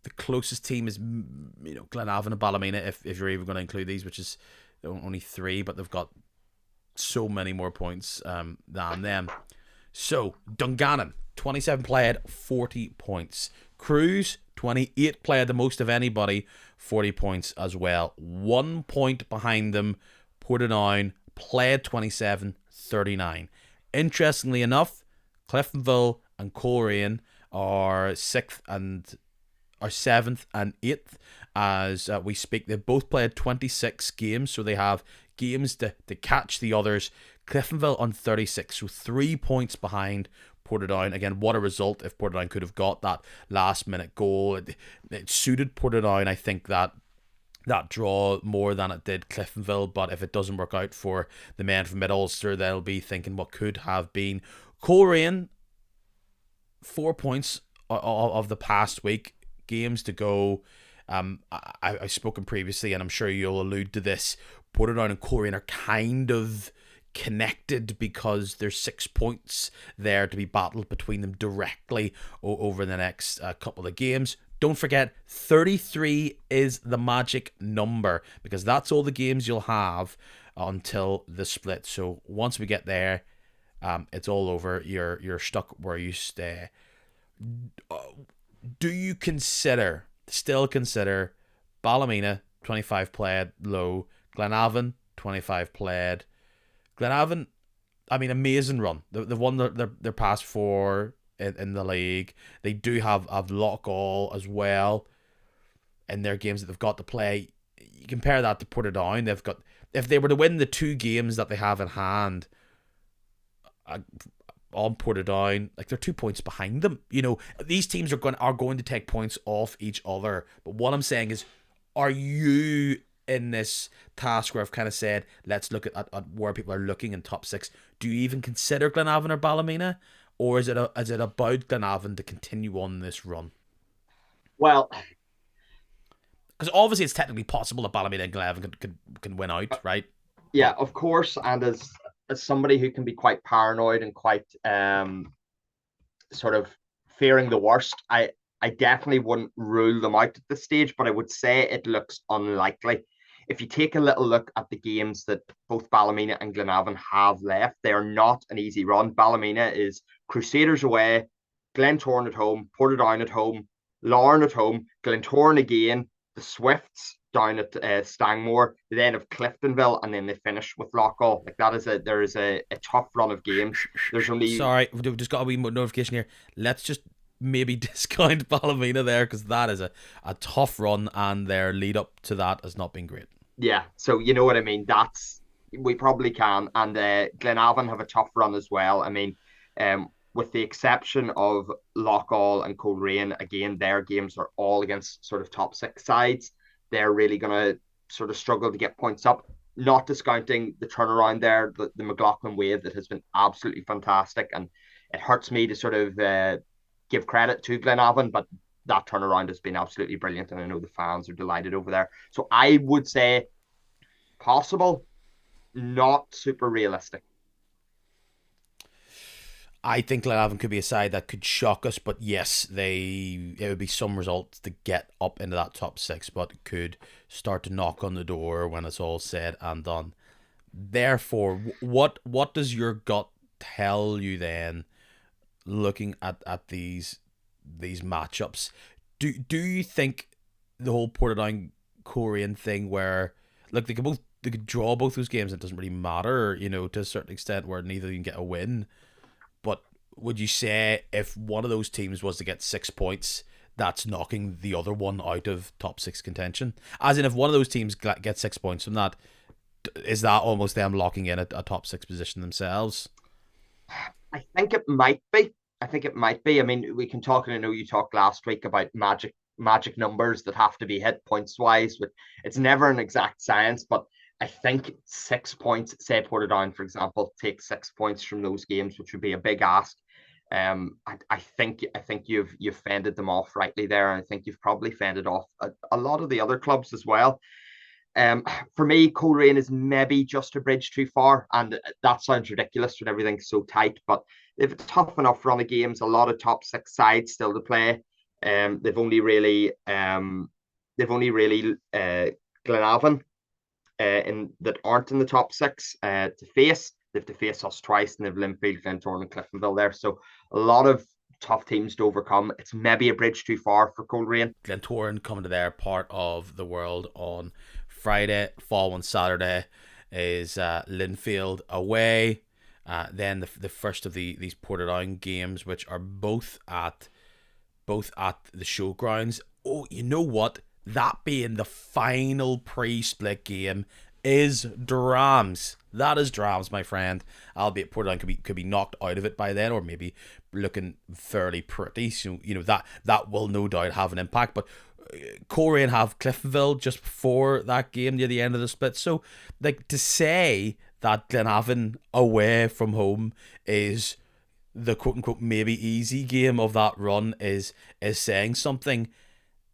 The closest team is Glenavon and Ballymena, if you're even going to include these, which is only 3, but they've got so many more points than them. So Dungannon, 27 played, 40 points. Crews, 28 played, the most of anybody, 40 points as well. 1 point behind them, Portadown, played 27, 39. Interestingly enough, Cliftonville and Coleraine are 7th and 8th as we speak. They've both played 26 games, so they have games to catch the others. Cliftonville on 36, so 3 points behind Portadown. Again, what a result if Portadown could have got that last minute goal. It suited Portadown, I think, that draw more than it did Cliftonville, but if it doesn't work out for the men from Mid-Ulster, they'll be thinking what could have been. Coleraine, 4 points of the past week, games to go. I've spoken previously, and I'm sure you'll allude to this. Portadown and Coleraine are kind of connected because there's 6 points there to be battled between them directly over the next couple of games. Don't forget, 33 is the magic number, because that's all the games you'll have until the split. So once we get there, it's all over. You're stuck where you stay. Do you still consider Ballymena 25 played low, Glenavon 25 played? Glenavon, I mean, amazing run. They've won their past 4 in the league. They do have lock all as well in their games that they've got to play. You compare that to Portadown. They've got, if they were to win the 2 games that they have in hand on Portadown, like, they're 2 points behind them. These teams are going to take points off each other. But what I'm saying is, are you in this task where I've kind of said, let's look at where people are looking in top 6? Do you even consider Glenavon or Ballymena? or is it about Glenavon to continue on this run? Well, Because obviously it's technically possible that Ballymena and Glenavon can win out, right? yeah, But of course, and as somebody who can be quite paranoid and quite sort of fearing the worst, I definitely wouldn't rule them out at this stage, but I would say it looks unlikely. If you take a little look at the games that both Ballymena and Glenavon have left, they are not an easy run. Ballymena is Crusaders away, Glentoran at home, Portadown at home, Larne at home, Glentoran again, the Swifts down at Stangmore, they then have Cliftonville, and then they finish with Loughgall. Like that is there is a tough run of games. There's only sorry, we've just got a wee notification here. Let's just maybe discount Ballymena there, because that is a tough run, and their lead up to that has not been great. yeah. So you know what I mean. That's we probably can, and Glenavon have a tough run as well. I mean, with the exception of Loughgall and Coleraine, again, their games are all against sort of top six sides. They're really going to sort of struggle to get points up. Not discounting the turnaround there, the McLaughlin wave that has been absolutely fantastic, and it hurts me to sort of give credit to Glenavon, but that turnaround has been absolutely brilliant, and I know the fans are delighted over there. So I would say possible, not super realistic. I think Glenavon could be a side that could shock us, but yes, it would be some results to get up into that top six, but could start to knock on the door when it's all said and done. Therefore, what does your gut tell you then, looking at these matchups? Do you think the whole Portadown Korean thing, where look, they could draw both those games, it doesn't really matter, to a certain extent, where neither of you can get a win. But would you say if one of those teams was to get 6 points, that's knocking the other one out of top six contention? As in, if one of those teams gets 6 points from that, is that almost them locking in a top six position themselves? I think it might be. I think it might be. I mean, we can talk, and I know you talked last week about magic numbers that have to be hit points wise, but it's never an exact science. But I think 6 points, say Portadown, for example, take 6 points from those games, which would be a big ask. I think you've fended them off rightly there, and I think you've probably fended off a lot of the other clubs as well. For me, Coleraine is maybe just a bridge too far, and that sounds ridiculous when everything's so tight. But they've a tough enough run of games, a lot of top six sides still to play. They've only really Glenavon in that aren't in the top six to face. They've to face us twice, and they've Linfield, Glentoran, and Cliftonville there. So a lot of tough teams to overcome. It's maybe a bridge too far for Coleraine. Glentoran coming to their part of the world on Friday. Following Saturday is Linfield away. Then the first of these Portadown games, which are both at the showgrounds. Oh, you know what? That being the final pre-split game is drams. That is drams, my friend. Albeit Portadown could be knocked out of it by then, or maybe looking fairly pretty. So that will no doubt have an impact. But Coleraine have Cliftonville just before that game near the end of the split. So, like, to say that Glenavon away from home is the quote unquote maybe easy game of that run is saying something.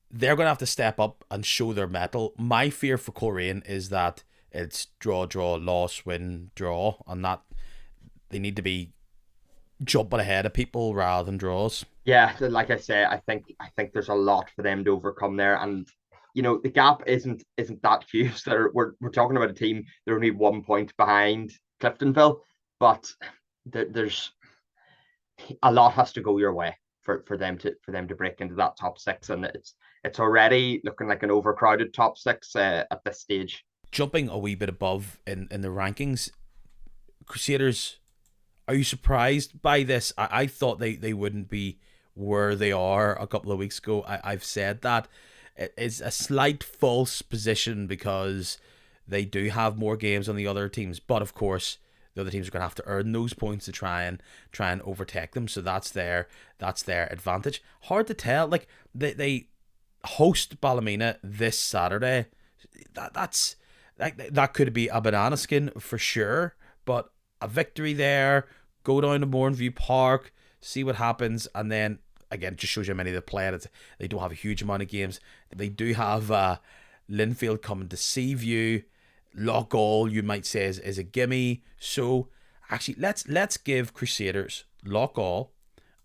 They're going to have to step up and show their mettle. My fear for Coleraine is that it's draw, loss, win, draw, and that they need to be jumping ahead of people rather than draws. Yeah, like I say, I think there's a lot for them to overcome there, and the gap isn't that huge. We're talking about a team they're only 1 point behind Cliftonville, but there's a lot has to go your way for them to break into that top six, and it's already looking like an overcrowded top six at this stage. Jumping a wee bit above in the rankings, Crusaders, are you surprised by this? I thought they wouldn't be where they are a couple of weeks ago. I've said that. It's a slight false position because they do have more games on the other teams, but of course the other teams are going to have to earn those points to try and overtake them. So that's their advantage. Hard to tell. Like they host Ballymena this Saturday. That could be a banana skin for sure. But a victory there, go down to Mourneview Park, see what happens, and then again, it just shows you how many they play. They don't have a huge amount of games. They do have Linfield coming to Seaview. Lock all, you might say, is a gimme. So actually, let's give Crusaders lock all,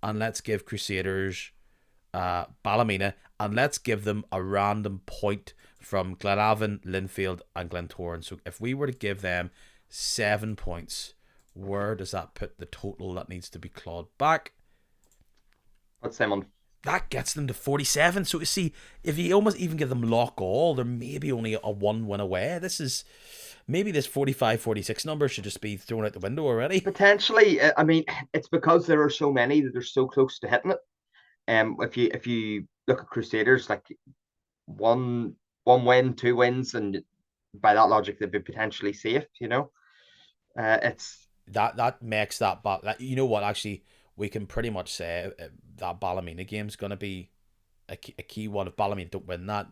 and let's give Crusaders Ballymena, and let's give them a random point from Glenavon, Linfield, and Glentoran. So if we were to give them 7 points, where does that put the total that needs to be clawed back? What's them on? That gets them to 47. So you see, if you almost even give them lock all, they're maybe only a 1 win away. Maybe this 45, 46 number should just be thrown out the window already. Potentially, I mean, it's because there are so many that they're so close to hitting it. If you look at Crusaders, like one win, 2 wins, and by that logic, they'd be potentially safe. It's that makes that. But you know what? Actually, we can pretty much say that Ballymena game's going to be a key one. If Ballymena don't win that,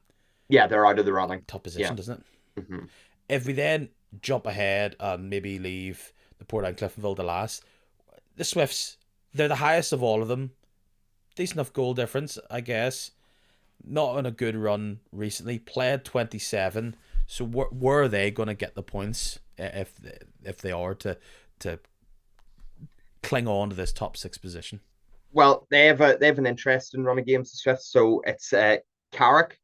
yeah, they're out of the running. Tough position, doesn't it? Mm-hmm. If we then jump ahead and maybe leave the Port and Cliftonville to last, the Swifts, they're the highest of all of them. Decent enough goal difference, I guess. Not on a good run recently. Played 27. So where are they going to get the points if they are to cling on to this top 6 position? Well, they have an interesting run of games, the Swifts. So it's Carrick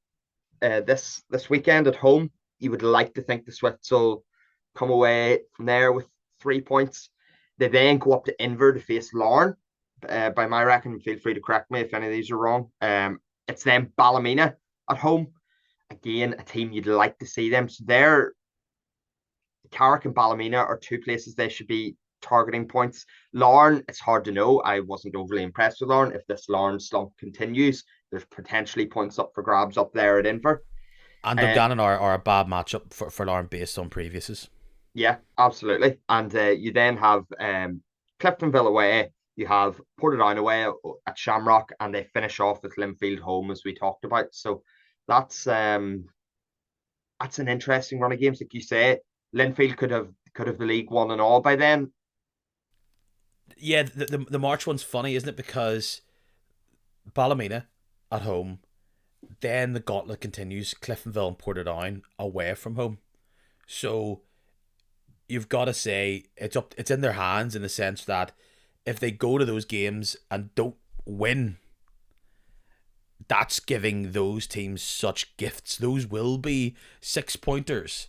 this weekend at home. You would like to think the Swifts will come away from there with 3 points. They then go up to Inver to face Larne. By my reckoning, feel free to correct me if any of these are wrong. It's then Ballymena at home. Again, a team you'd like to see them. So they're Carrick and Ballymena are 2 places they should be targeting points. Larne, it's hard to know. I wasn't overly impressed with Larne. If this Larne slump continues, there's potentially points up for grabs up there at Inver. And Dungannon are a bad matchup for Larne based on previously. Yeah, absolutely. And you then have Cliftonville away. You have Portadown away at Shamrock, and they finish off with Linfield home, as we talked about. So that's an interesting run of games. Like you say, Linfield could have the league won and all by then. Yeah, the March one's funny, isn't it? Because Ballymena at home, then the gauntlet continues. Cliftonville and Portadown away from home. So you've got to say it's in their hands in the sense that if they go to those games and don't win, that's giving those teams such gifts. Those will be 6-pointers.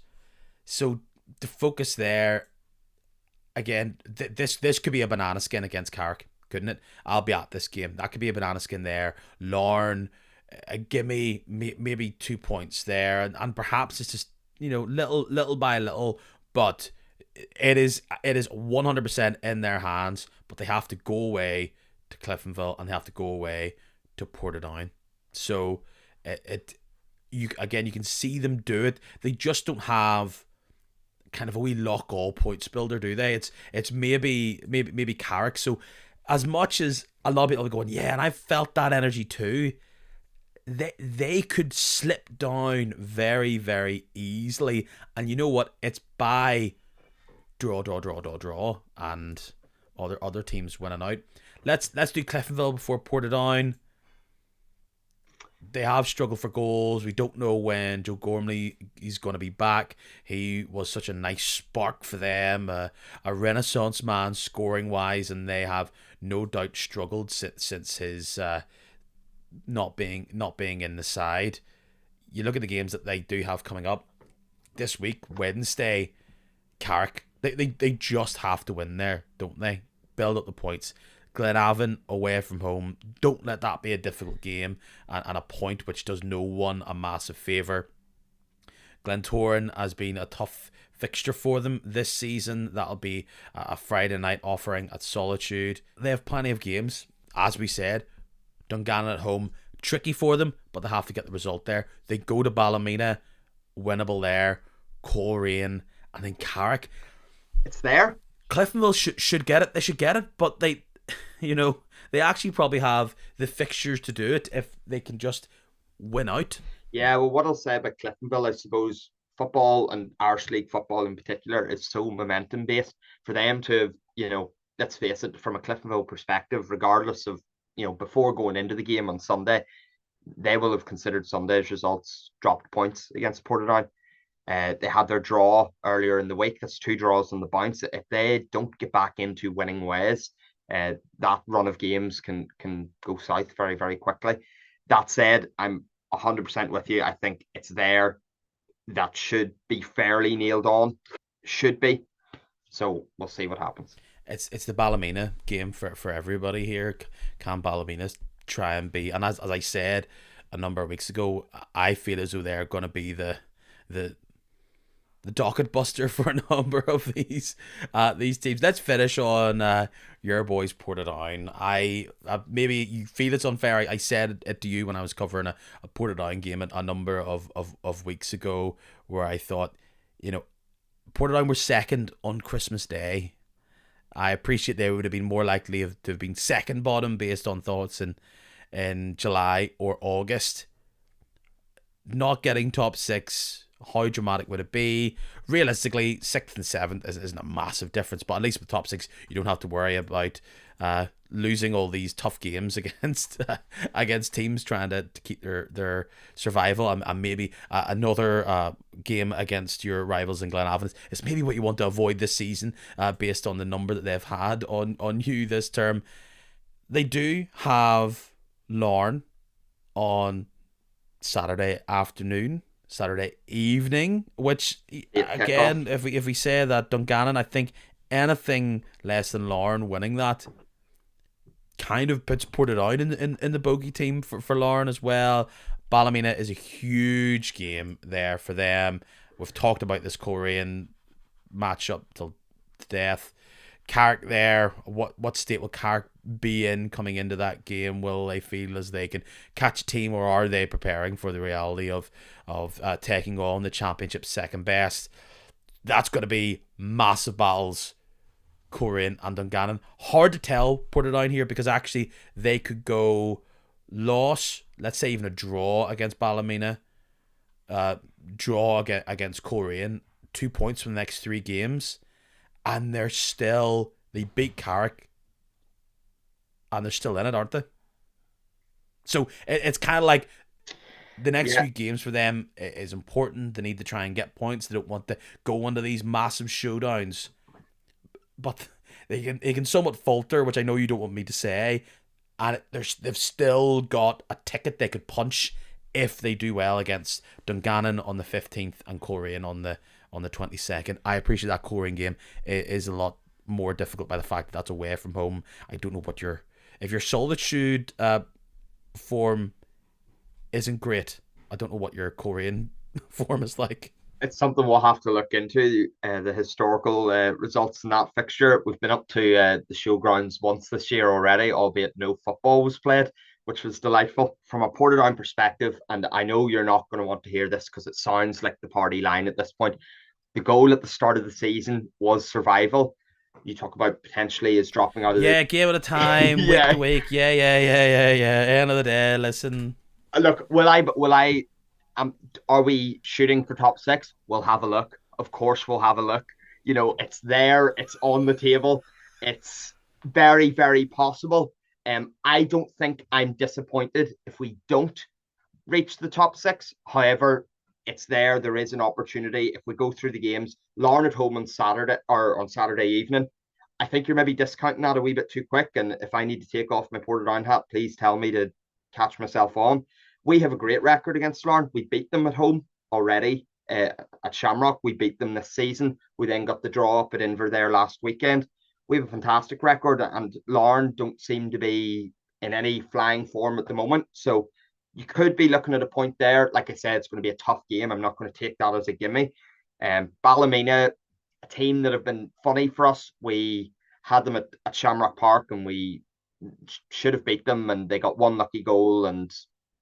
So the focus there, again, this could be a banana skin against Carrick, couldn't it? I'll be at this game. That could be a banana skin there. Larne, give me maybe 2 points there, and perhaps it's just little by little, but it is 100% in their hands. But they have to go away to Cliftonville and they have to go away to Portadown. So you can see them do it. They just don't have kind of a wee lock all points builder, do they? It's maybe Carrick. So as much as a lot of people are going, yeah, and I felt that energy too, they could slip down very, very easily. And you know what? It's by draw, and other teams winning out. Let's do Cliftonville before Portadown. They have struggled for goals. We don't know when Joe Gormley is going to be back. He was such a nice spark for them, a renaissance man scoring wise, and they have no doubt struggled since his not being in the side. You look at the games that they do have coming up this week, Wednesday, Carrick. They just have to win there, don't they? Build up the points. Glenavon away from home. Don't let that be a difficult game and a point which does no one a massive favour. Glentoran has been a tough fixture for them this season. That'll be a Friday night offering at Solitude. They have plenty of games, as we said. Dungannon at home, tricky for them, but they have to get the result there. They go to Ballymena, winnable there. Coleraine, and then Carrick. It's there. Cliftonville should get it. They should get it, but they actually probably have the fixtures to do it if they can just win out. Yeah, well, what I'll say about Cliftonville, I suppose, football and Irish League football in particular is so momentum based. For them to have, let's face it, from a Cliftonville perspective, regardless of, before going into the game on Sunday, they will have considered Sunday's results dropped points against Portadown. They had their draw earlier in the week. That's 2 draws on the bounce. If they don't get back into winning ways, that run of games can go south very, very quickly. That said, I'm 100% with you. I think it's there. That should be fairly nailed on. Should be. So we'll see what happens. It's the Ballymena game for everybody here. Can Ballymena try and be? And as I said a number of weeks ago, I feel as though they're going to be the docket buster for a number of these teams. Let's finish on your boys Portadown. I maybe you feel it's unfair. I said it to you when I was covering a Portadown game a number of weeks ago, where I thought, Portadown were second on Christmas Day. I appreciate they would have been more likely to have been second bottom based on thoughts in July or August. Not getting top 6, how dramatic would it be? Realistically, 6th and 7th isn't a massive difference, but at least with top 6, you don't have to worry about losing all these tough games against teams trying to keep their survival, and maybe another game against your rivals in Glenavon is maybe what you want to avoid this season, based on the number that they've had on you this term. They do have Larne on Saturday afternoon, Saturday evening, which again, if we say that Dungannon, I think anything less than Larne winning that kind of puts Portadown in the bogey team for Larne as well. Ballymena is a huge game there for them. We've talked about this Korean matchup till death. Carrick there, what state will Carrick be in coming into that game? Will they feel as they can catch a team, or are they preparing for the reality of taking on the championship second best? That's going to be massive battles, Korean and Dungannon. Hard to tell Portadown here, because actually they could go loss, let's say even a draw against Ballymena, draw against Korean, 2 points from the next 3 games, and they beat Carrick, and they're still in it, aren't they? So it's kind of like the next few games for them is important. They need to try and get points. They don't want to go into these massive showdowns, but they can somewhat falter, which I know you don't want me to say, and they've still got a ticket they could punch if they do well against Dungannon on the 15th and Korean on the 22nd. I appreciate that Korean game is a lot more difficult by the fact that that's away from home. I don't know if your Solitude form isn't great, I don't know what your Korean form is like. It's something we'll have to look into, the historical results in that fixture. We've been up to the showgrounds once this year already, albeit no football was played, which was delightful from a Portadown perspective. And I know you're not going to want to hear this because it sounds like the party line at this point. The goal at the start of the season was survival. You talk about potentially is dropping out of game at a time, week to week. Yeah. End of the day, listen. Look, will I are we shooting for top 6? We'll have a look. Of course we'll have a look. It's there, it's on the table. It's very, very possible. I don't think I'm disappointed if we don't reach the top 6. However, it's there. There is an opportunity. If we go through the games, Larne at home on Saturday, or on Saturday evening, I think you're maybe discounting that a wee bit too quick. And if I need to take off my Portadown hat, please tell me to catch myself on. We have a great record against Larne. We beat them at home already at Shamrock. We beat them this season. We then got the draw up at Inver there last weekend. We have a fantastic record, and Larne don't seem to be in any flying form at the moment. So you could be looking at a point there. Like I said, it's going to be a tough game. I'm not going to take that as a gimme. Ballymena, a team that have been funny for us. We had them at Shamrock Park, and we should have beat them, and they got one lucky goal and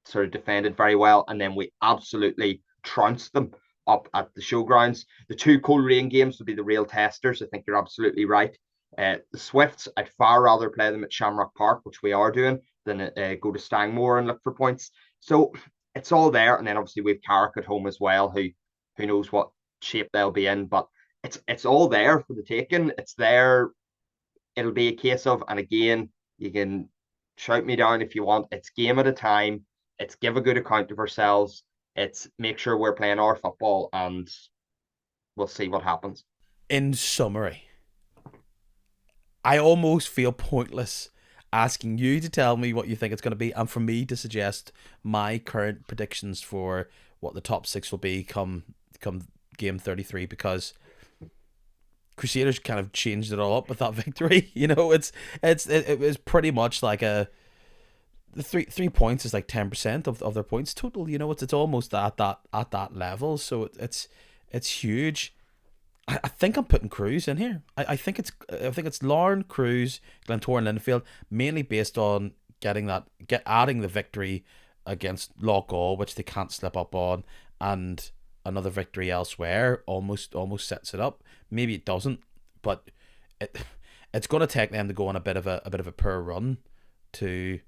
sort of defended very well. And then we absolutely trounced them up at the showgrounds. The 2 Coleraine games will be the real testers. I think you're absolutely right. The Swifts, I'd far rather play them at Shamrock Park, which we are doing, than go to Stangmore and look for points. So it's all there. And then obviously we have Carrick at home as well, who knows what shape they'll be in. But it's all there for the taking. It's there. it'll be a case of, and again, you can shout me down if you want. It's game at a time. It's give a good account of ourselves. It's make sure we're playing our football, and we'll see what happens. In summary, I almost feel pointless asking you to tell me what you think it's going to be, and for me to suggest my current predictions for what the top six will be come game 33, because Crusaders kind of changed it all up with that victory. It was pretty much like the 3 points is like 10% of their points total. It's almost at that level. So it's huge. I think I'm putting Cruz in here. I think it's Larne, Cruz, Glentoran, Linfield, mainly based on adding the victory against Loughgall, which they can't slip up on, and another victory elsewhere almost sets it up. Maybe it doesn't, but it's going to take them to go on a bit of a poor run to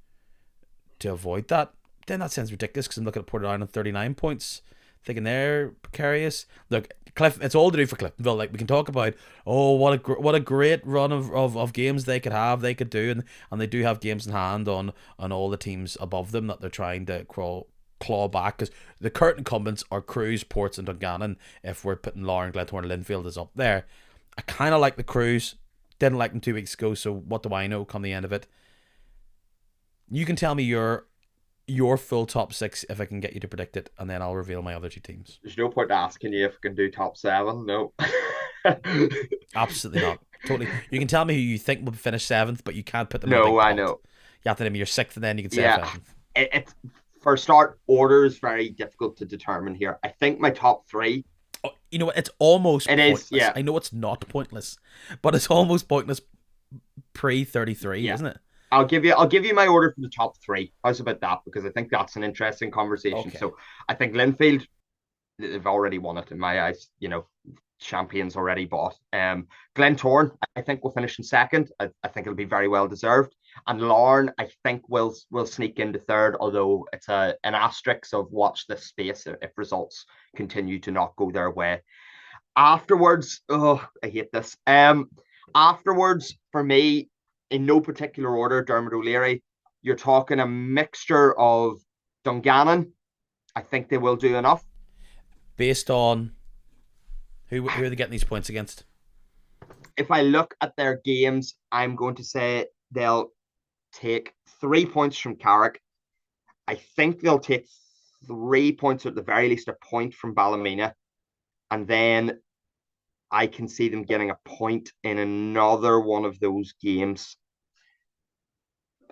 avoid that. Then that sounds ridiculous because I'm looking at Portadown on 39 points, thinking they're precarious. Look, it's all to do for Cliftonville. Like, we can talk about, what a great run of games they could have, they could do, and they do have games in hand on all the teams above them that they're trying to claw back, because the current incumbents are Crews, Ports, and Dungannon. If we're putting Larne, Glentoran, Linfield is up there. I kind of like the Crews. Didn't like them 2 weeks ago, so what do I know come the end of it? You can tell me your full top six if I can get you to predict it, and then I'll reveal my other two teams. There's no point asking you if we can do top seven. No. Absolutely not. Totally. You can tell me who you think will finish seventh, but you can't put them in a No, big pot. I know. You have to name your sixth, and then you can say seventh. It's for a start, order is very difficult to determine here. I think my top three. Oh, you know what? It's almost pointless. Is, yeah. I know it's not pointless, but it's almost pointless pre-33, isn't it? I'll give you my order for the top three. How's about that? Because I think that's an interesting conversation. Okay. So I think Linfield, they've already won it in my eyes. Champions already bought. Glentoran, I think, will finish in second. I think it'll be very well deserved. And Larne, I think, will sneak into third, although it's an asterisk of watch this space if results continue to not go their way. Afterwards, I hate this. Afterwards, for me, in no particular order, Dermot O'Leary, you're talking a mixture of Dungannon. I think they will do enough. Based on who are they getting these points against? If I look at their games, I'm going to say they'll take 3 points from Carrick. I think they'll take 3 points, or at the very least a point, from Ballymena. And then I can see them getting a point in another one of those games,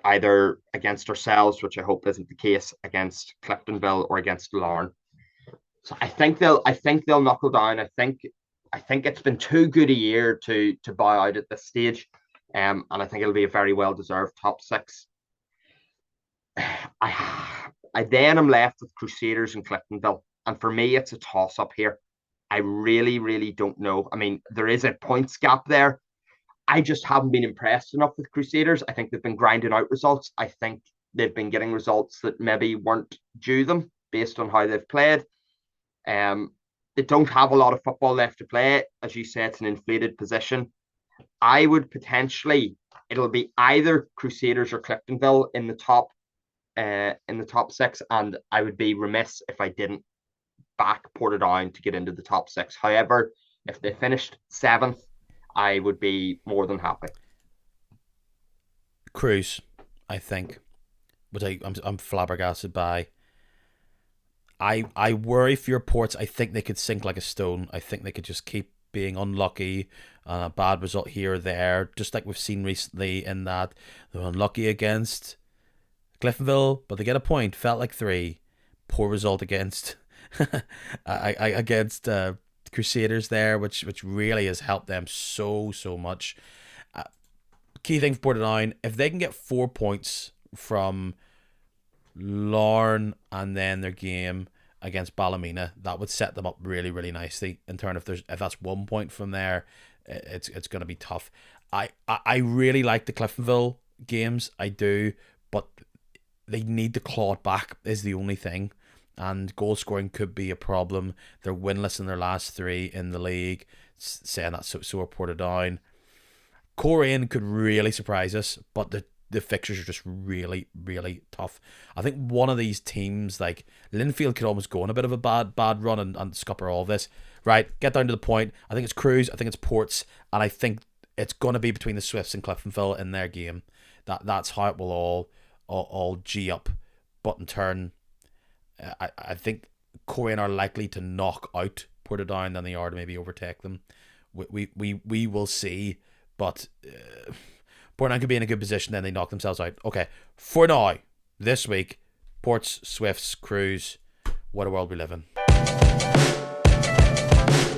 either against ourselves, which I hope isn't the case, against Cliftonville, or against Larne. So I think they'll knuckle down. I think it's been too good a year to bow out at this stage, and I think it'll be a very well deserved top six. I then am left with Crusaders and Cliftonville, and for me, it's a toss up here. I really, really don't know. I mean, there is a points gap there. I just haven't been impressed enough with Crusaders. I think they've been grinding out results. I think they've been getting results that maybe weren't due them based on how they've played. They don't have a lot of football left to play. As you said, it's an inflated position. I would potentially, it'll be either Crusaders or Cliftonville in the top six, and I would be remiss if I didn't back Portadown to get into the top six. However, if they finished seventh, I would be more than happy. Cruz, I think, which I'm flabbergasted by. I worry for your Ports. I think they could sink like a stone. I think they could just keep being unlucky, a bad result here or there, just like we've seen recently in that they're unlucky against Cliftonville, but they get a point. Felt like 3. Poor result against against Crusaders there, which really has helped them so much. Key thing for Portadown, if they can get 4 points from Larne and then their game against Ballymena, that would set them up really, really nicely. In turn, if that's 1 point from there, it's going to be tough. I really like the Cliftonville games, I do, but they need to claw it back is the only thing. And goal scoring could be a problem. They're winless in their last 3 in the league, saying that so are Portadown. Coleraine could really surprise us, but the fixtures are just really, really tough. I think one of these teams, like Linfield, could almost go on a bit of a bad run and scupper all this. Right, get down to the point. I think it's Crews, I think it's Ports, and I think it's going to be between the Swifts and Cliftonville in their game. That's how it will all G up, button turn. I think Coleraine are likely to knock out Portadown than they are to maybe overtake them. We will see, but Portadown could be in a good position, then they knock themselves out. Okay, for now, this week, Ports, Swifts, Crews, what a world we live in.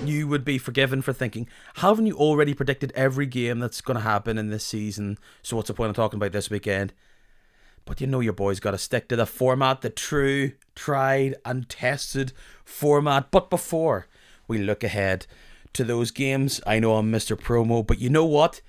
You would be forgiven for thinking, haven't you already predicted every game that's going to happen in this season? So what's the point of talking about this weekend? But you know your boys got to stick to the format, the true, tried and tested format. But before we look ahead to those games, I know I'm Mr. Promo, but you know what?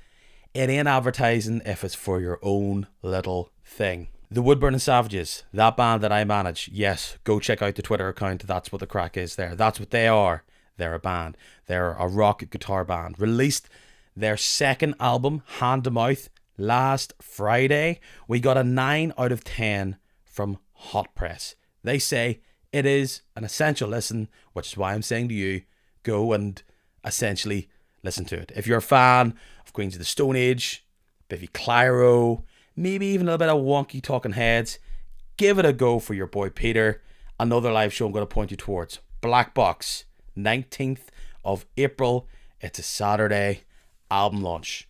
It ain't advertising if it's for your own little thing. The Woodburn Savages, that band that I manage, yes, go check out the Twitter account. That's what the crack is there. That's what they are. They're a band. They're a rock guitar band. Released their second album, Hand to Mouth, last Friday. We got a 9 out of 10 from Hot Press. They say it is an essential listen, which is why I'm saying to you, go and essentially listen to it. If you're a fan of Queens of the Stone Age, Biffy Clyro, maybe even a little bit of Wonky Talking Heads, give it a go for your boy Peter. Another live show I'm going to point you towards. Black Box, 19th of April. It's a Saturday. Album launch.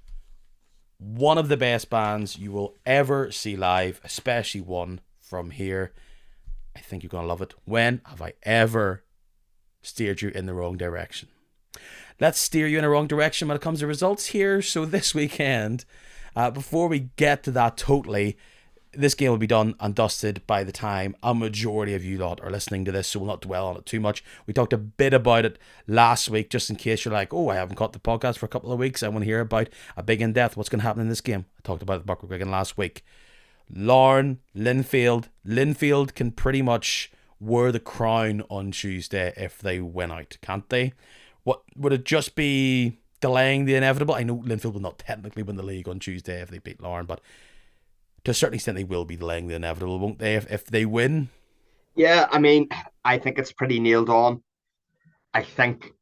One of the best bands you will ever see live, especially one from here. I think you're going to love it. When have I ever steered you in the wrong direction? Let's steer you in the wrong direction when it comes to results here. So this weekend, before we get to that totally, this game will be done and dusted by the time a majority of you lot are listening to this, so we'll not dwell on it too much. We talked a bit about it last week, just in case you're like, oh, I haven't caught the podcast for a couple of weeks. I want to hear about a big in-depth what's going to happen in this game. I talked about it with Buckwigan last week. Larne, Linfield. Linfield can pretty much wear the crown on Tuesday if they win out, can't they? What would it just be delaying the inevitable? I know Linfield will not technically win the league on Tuesday if they beat Larne, but to a certain extent, they will be delaying the inevitable, won't they, if they win? Yeah, I mean, I think it's pretty nailed on. I think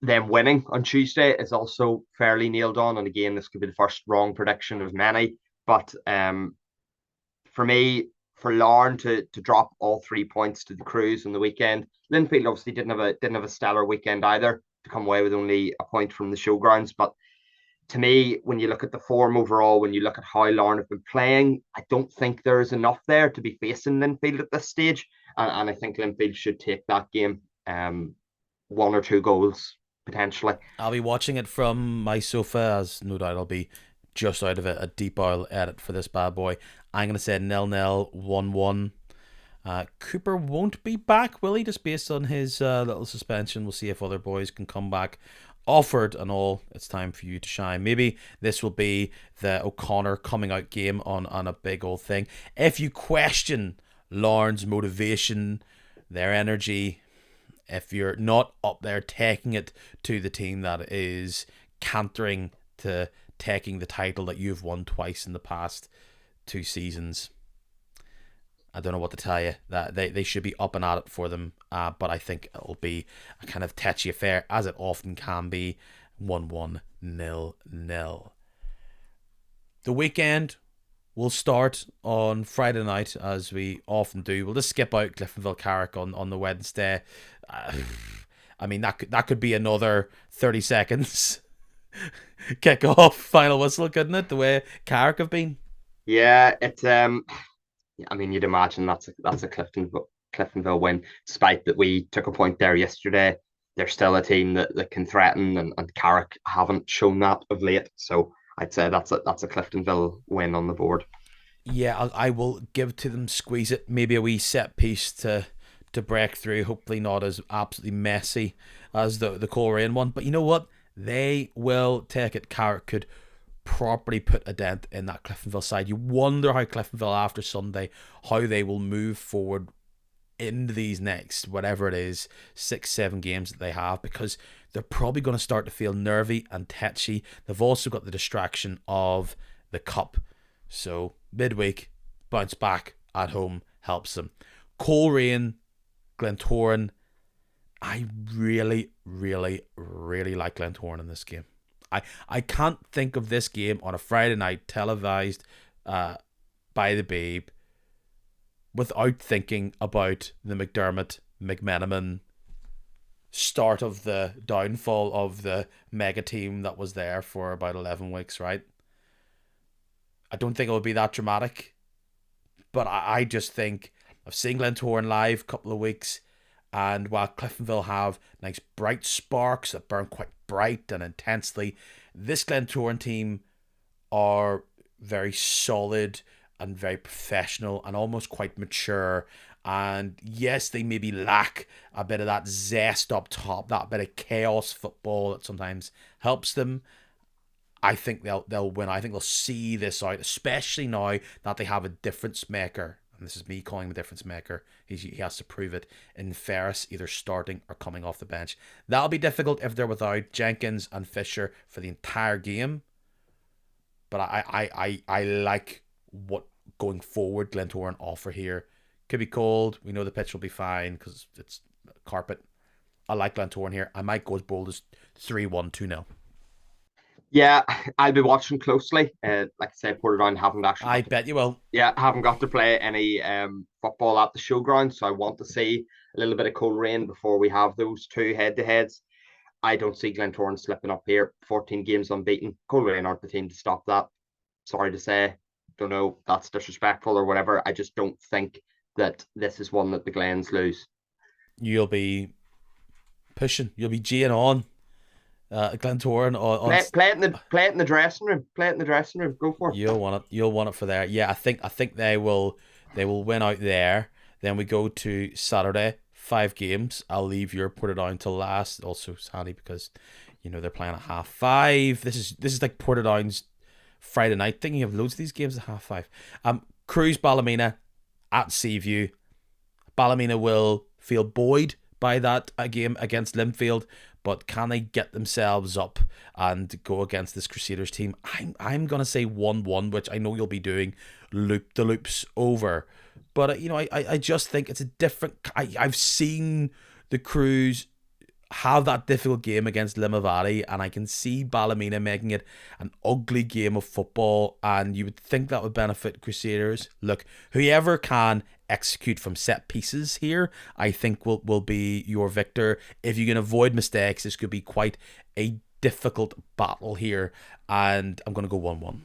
them winning on Tuesday is also fairly nailed on. And again, this could be the first wrong prediction of many. But for me, for Larne to drop all 3 points to the Crews on the weekend, Linfield obviously didn't have a stellar weekend either, to come away with only a point from the showgrounds. But to me, when you look at the form overall, when you look at how Larne have been playing, I don't think there is enough there to be facing Linfield at this stage. And I think Linfield should take that game 1 or 2 goals, potentially. I'll be watching it from my sofa, as no doubt I'll be just out of it, a deep oil edit for this bad boy. I'm going to say 0-0, 1-1. Cooper won't be back, will he? Just based on his little suspension. We'll see if other boys can come back. Offered and all, it's time for you to shine. Maybe this will be the O'Connor coming out game on a big old thing. If you question Larne's motivation, their energy, if you're not up there taking it to the team that is cantering to taking the title that you've won twice in the past 2 seasons, I don't know what to tell you. That they should be up and at it for them, but I think it'll be a kind of tetchy affair, as it often can be. 1-1, 0-0. The weekend will start on Friday night, as we often do. We'll just skip out Cliftonville Carrick on the Wednesday. I mean, that could be another 30 seconds kick off, final whistle, couldn't it? The way Carrick have been. Yeah, it's I mean, you'd imagine that's a Cliftonville win. Despite that we took a point there yesterday, they're still a team that can threaten, and Carrick haven't shown that of late. So I'd say that's a Cliftonville win on the board. Yeah, I will give to them, squeeze it. Maybe a wee set piece to break through. Hopefully not as absolutely messy as the Coleraine one. But you know what? They will take it. Carrick could properly put a dent in that Cliftonville side. You wonder how Cliftonville after Sunday, how they will move forward into these next, whatever it is, 6-7 games that they have, because they're probably going to start to feel nervy and tetchy. They've also got the distraction of the cup. So midweek, bounce back at home helps them. Coleraine, Glentoran. I really, really, really like Glentoran in this game. I can't think of this game on a Friday night televised by the Babe without thinking about the McDermott McMenamin start of the downfall of the mega team that was there for about 11 weeks, right? I don't think it would be that dramatic, but I just think I've seen Glentoran live a couple of weeks, and while Cliftonville have nice bright sparks that burn quite bright and intensely, this Glentoran team are very solid and very professional and almost quite mature. And yes, they maybe lack a bit of that zest up top, that bit of chaos football that sometimes helps them. I think they'll win. I think they'll see this out, especially now that they have a difference maker. And this is me calling him a difference maker. He has to prove it in Ferris, either starting or coming off the bench. That'll be difficult if they're without Jenkins and Fisher for the entire game. But I like what going forward Glentoran offer here. Could be cold. We know the pitch will be fine because it's carpet. I like Glentoran here. I might go as bold as 3-1, 2-0. Yeah, I'll be watching closely. Like I said, Portadown haven't actually. I bet you will. Yeah, haven't got to play any football at the showground, so I want to see a little bit of Coleraine before we have those two head-to-heads. I don't see Glentoran slipping up here. 14 games unbeaten. Coleraine aren't the team to stop that. Sorry to say. Don't know, that's disrespectful or whatever. I just don't think that this is one that the Glens lose. You'll be pushing. You'll be G'ing on. Glentoran on play it in the dressing room. Play it in the dressing room. Go for it. You'll want it. You'll want it for there. Yeah, I think they will win out there. Then we go to Saturday, 5 games. I'll leave your Portadown till last. Also, it's handy because they're playing at 5:30. This is like Portadown's Friday night thing. You have loads of these games at 5:30. Cruise Ballymena at Seaview. Ballymena will feel buoyed by that game against Linfield, but can they get themselves up and go against this Crusaders team? I'm gonna say 1-1, which I know you'll be doing the loops over, but I just think it's a different. I've seen the Cruise have that difficult game against Limavady, and I can see Ballymena making it an ugly game of football, and you would think that would benefit Crusaders. Look, whoever can execute from set pieces here, I think will be your victor. If you can avoid mistakes, this could be quite a difficult battle here, and I'm going to go 1-1.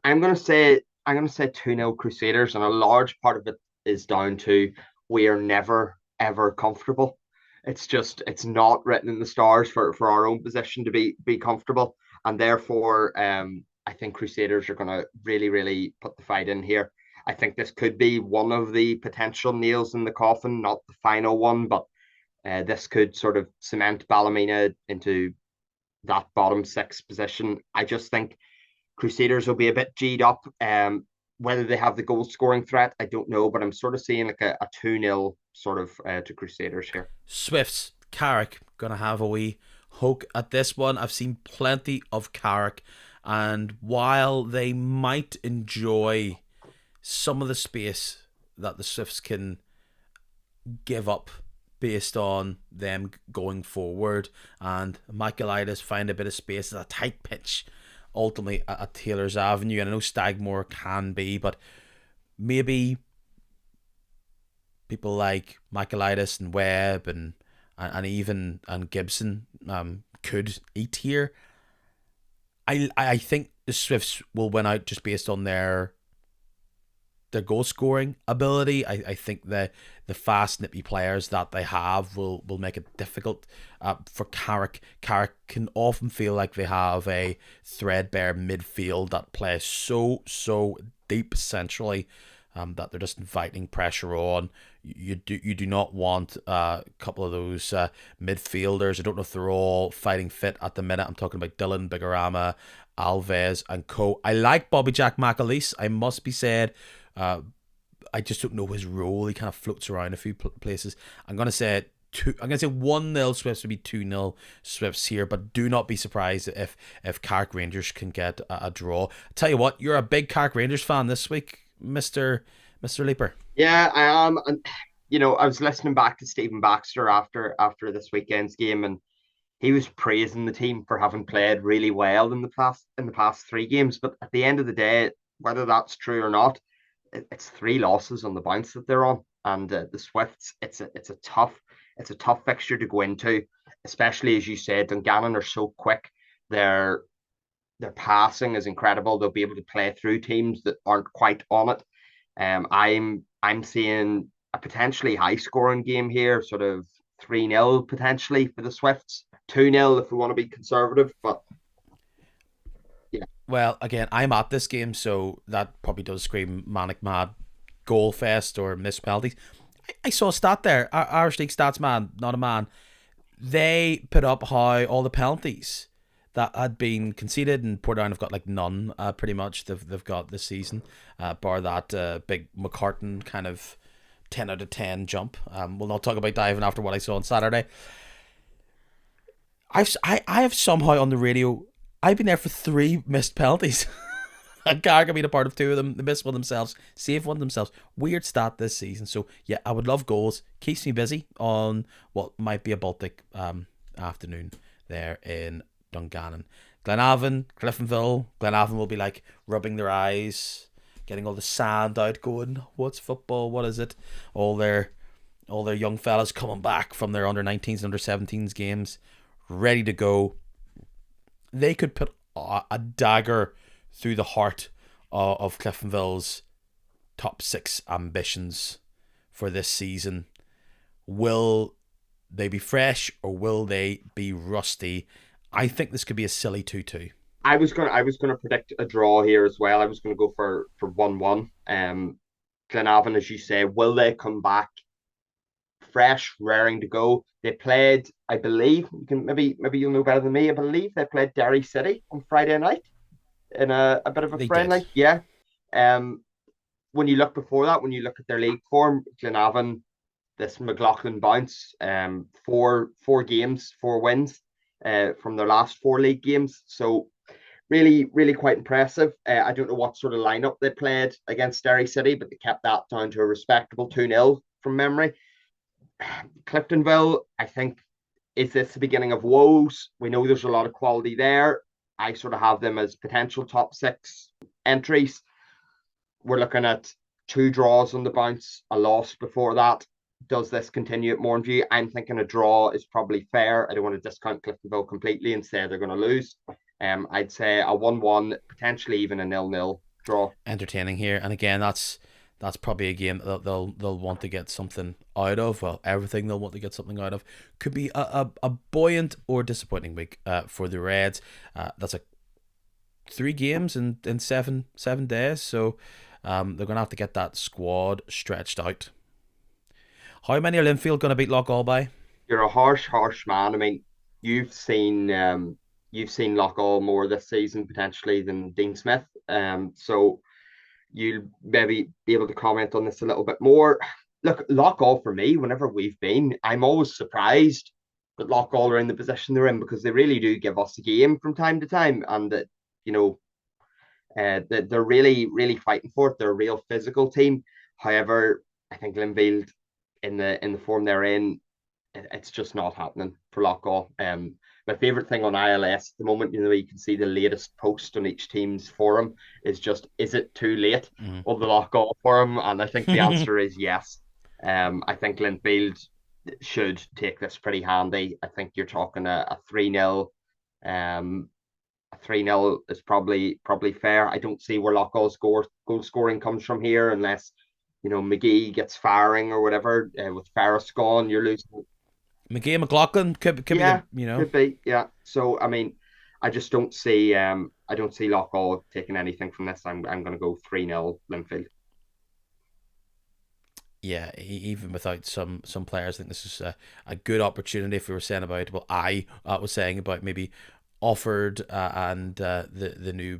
I'm going to say 2-0 Crusaders, and a large part of it is down to we are never ever comfortable. It's not written in the stars for our own position to be comfortable, and therefore I think Crusaders are going to really, really put the fight in here. I think this could be one of the potential nails in the coffin, not the final one, but this could sort of cement Ballymena into that bottom 6 position. I just think Crusaders will be a bit G'd up. Whether they have the goal scoring threat, I don't know, but I'm sort of seeing like a 2-0 sort of to Crusaders here. Swifts, Carrick, gonna have a wee hoke at this one. I've seen plenty of Carrick, and while they might enjoy some of the space that the Swifts can give up based on them going forward, and Michaelitis find a bit of space at a tight pitch ultimately at Taylor's Avenue, and I know Stagmore can be, but maybe people like Michaelitis and Webb and even Gibson could eat here. I think the Swifts will win out just based on their goal scoring ability. I think the fast nippy players that they have will make it difficult for Carrick. Carrick can often feel like they have a threadbare midfield that plays so deep centrally that they're just inviting pressure on. You do not want a couple of those midfielders. I don't know if they're all fighting fit at the minute. I'm talking about Dylan Bigorama, Alves and co. I like Bobby Jack McAleese, I must be said. I just don't know his role. He kind of floats around a few places. I'm going to say I'm gonna say 1-0 Swifts would be 2-0 Swifts here, but do not be surprised if Carrick Rangers can get a draw. Tell you what, you're a big Carrick Rangers fan this week, Mister Leeper. Yeah, I am. And I was listening back to Stephen Baxter after this weekend's game, and he was praising the team for having played really well in the past three games. But at the end of the day, whether that's true or not, it's three losses on the bounce that they're on, and the Swifts. It's a tough fixture to go into, especially as you said. Dungannon are so quick. Their passing is incredible. They'll be able to play through teams that aren't quite on it. I'm seeing a potentially high scoring game here, sort of 3-0 potentially for the Swifts. 2-0 if we want to be conservative, but yeah. Well, again, I'm at this game, so that probably does scream manic mad goal fest or missed penalties. I saw a stat there. Irish League stats man, not a man. They put up how all the penalties that had been conceded, and Portadown have got like none, pretty much. They've got this season, bar that big McCartan kind of 10 out of 10 jump. We'll not talk about diving after what I saw on Saturday. I have somehow on the radio, I've been there for 3 missed penalties. And Carrick have been a part of 2 of them. They missed one themselves, saved one themselves. Weird stat this season. So yeah, I would love goals. Keeps me busy on what might be a Baltic afternoon there in Dungannon. Glenavon, Cliftonville. Glenavon will be like rubbing their eyes, getting all the sand out, going, what's football? What is it? All their young fellas coming back from their under 19s, under 17s games, ready to go. They could put a dagger through the heart of Cliftonville's top 6 ambitions for this season. Will they be fresh or will they be rusty? I think this could be a silly 2-2. I was gonna predict a draw here as well. I was gonna go for 1-1. Glenavon, as you say, will they come back fresh, raring to go? They played, I believe, you can maybe you'll know better than me. I believe they played Derry City on Friday night in a bit of a friendly. Did. Yeah. When you look before that, when you look at their league form, Glenavon, this McLaughlin bounce, 4 games, 4 wins from their last 4 league games. So really, really quite impressive. I don't know what sort of lineup they played against Derry City, but they kept that down to a respectable 2-0 from memory. Cliftonville, I think, is this the beginning of woes? We know there's a lot of quality there. I sort of have them as potential top 6 entries. We're looking at 2 draws on the bounce, a loss before that. Does this continue at Mornview? I'm thinking a draw is probably fair. I don't want to discount Cliftonville completely and say they're going to lose. I'd say a 1-1, potentially even a 0-0 draw. Entertaining here, and again, that's probably a game that they'll want to get something out of. Well, everything they'll want to get something out of. Could be a buoyant or disappointing week for the Reds. That's 3 games in 7 days, so they're gonna have to get that squad stretched out. How many are Linfield gonna beat Loughgall by? You're a harsh man. I mean, you've seen Loughgall more this season potentially than Dean Smith. So you'll maybe be able to comment on this a little bit more. Look, Loughgall for me, whenever we've been, I'm always surprised that Loughgall are in the position they're in because they really do give us a game from time to time, and that that they're really, really fighting for it. They're a real physical team. However, I think Linfield in the form they're in, it's just not happening for Loughgall. My favourite thing on ILS at the moment, you can see the latest post on each team's forum is just, is it too late on the Loughgall forum? And I think the answer is yes. I think Linfield should take this pretty handy. I think you're talking a 3-0. A 3-0 is probably fair. I don't see where Loughgall's goal scoring comes from here unless McGee gets firing or whatever. With Ferris gone, you're losing. McGee and McLaughlin could be could be, yeah. So I mean, I just don't see Loughgall taking anything from this. I'm going to go 3-0 Linfield. Yeah, even without some players, I think this is a good opportunity. If we were saying about, I was saying about maybe Offord and the new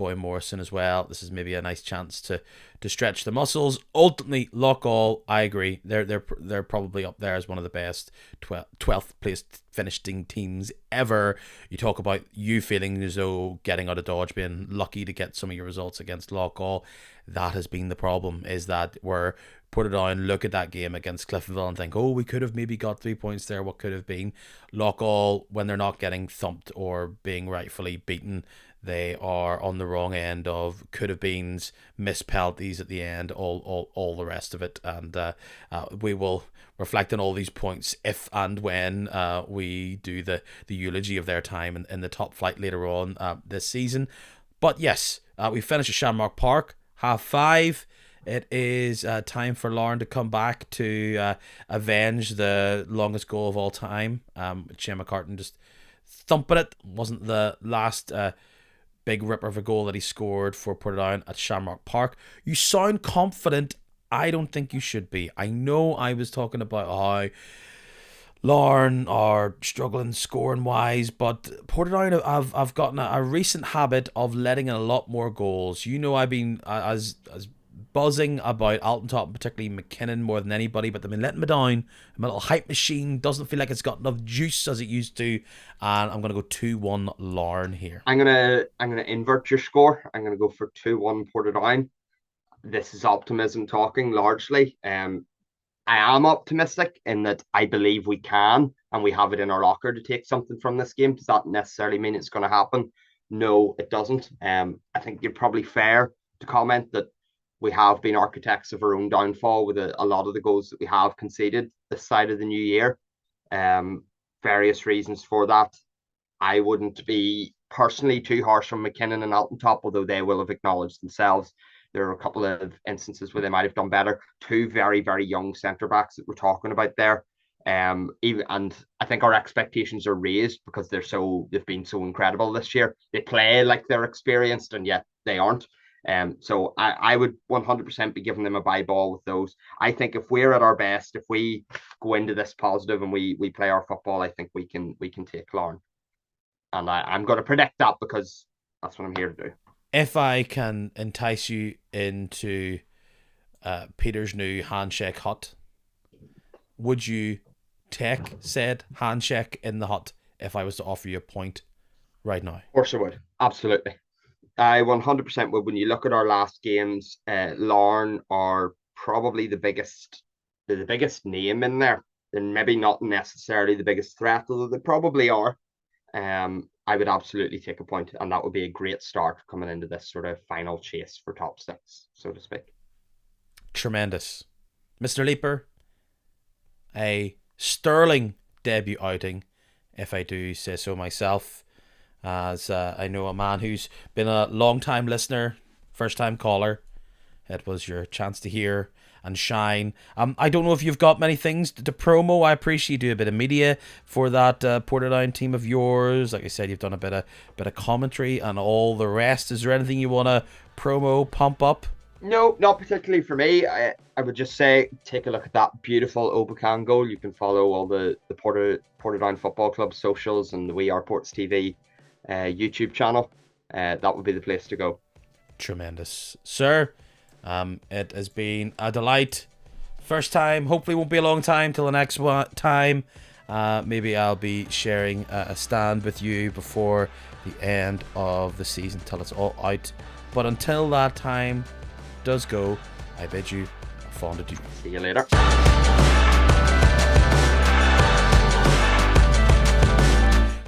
Boy Morrison as well. This is maybe a nice chance to stretch the muscles. Ultimately, Loughgall, I agree. They're probably up there as one of the best 12th placed finishing teams ever. You talk about you feeling as though getting out of Dodge, being lucky to get some of your results against Loughgall. That has been the problem, is that we're put it on, look at that game against Cliftonville and think, oh, we could have maybe got 3 points there. What could have been? Loughgall, when they're not getting thumped or being rightfully beaten, they are on the wrong end of could have beens, missed penalties at the end, all the rest of it. And we will reflect on all these points if and when we do the eulogy of their time in the top flight later on this season. But yes, we finished at Shamrock Park, 5:30. It is time for Lauren to come back to avenge the longest goal of all time. Shane McCartan just thumping it. Wasn't the last big ripper of a goal that he scored for Portadown at Shamrock Park. You sound confident. I don't think you should be. I know I was talking about how Lauren are struggling scoring wise, but Portadown I've gotten a recent habit of letting in a lot more goals. You know, I've been as buzzing about Alton Top, particularly McKinnon, more than anybody, but they've been letting me down. My little hype machine doesn't feel like it's got enough juice as it used to, and I'm gonna go 2-1 Lauren here. I'm gonna invert your score. I'm gonna go for 2-1 Portadown. This is optimism talking largely. I am optimistic in that I believe we can, and we have it in our locker to take something from this game. Does that necessarily mean it's going to happen? No, it doesn't. I think you're probably fair to comment that we have been architects of our own downfall with a lot of the goals that we have conceded this side of the new year. Various reasons for that. I wouldn't be personally too harsh on McKinnon and Alton Top, although they will have acknowledged themselves. There are a couple of instances where they might have done better. Two very, very young centre backs that we're talking about there. And I think our expectations are raised because they've been so incredible this year. They play like they're experienced, and yet they aren't. So I would 100% be giving them a bye ball with those. I think if we're at our best, if we go into this positive and we play our football, I think we can take Lauren. And I'm going to predict that because that's what I'm here to do. If I can entice you into Peter's new handshake hut, would you take said handshake in the hut if I was to offer you a point right now? Of course I would. Absolutely. I 100% would. When you look at our last games, Lauren are probably the biggest name in there. They're maybe not necessarily the biggest threat, although they probably are. I would absolutely take a point, and that would be a great start coming into this sort of final chase for top six, so to speak. Tremendous. Mr. Leeper, a sterling debut outing, if I do say so myself, as I know a man who's been a long-time listener, first-time caller. It was your chance to hear and shine. I don't know if you've got many things to promo. I appreciate you do a bit of media for that Portadown team of yours. Like I said, you've done a bit of commentary and all the rest. Is there anything you want to promo, pump up? No, not particularly for me. I would just say take a look at that beautiful Obacan goal. You can follow all the Portadown Football Club socials and the We Are Ports TV YouTube channel. That would be the place to go. Tremendous, sir. It has been a delight. First time, hopefully won't be a long time till the next time. Maybe I'll be sharing a stand with you before the end of the season till it's all out. But until that time does go, I bid you a fond adieu. See you later.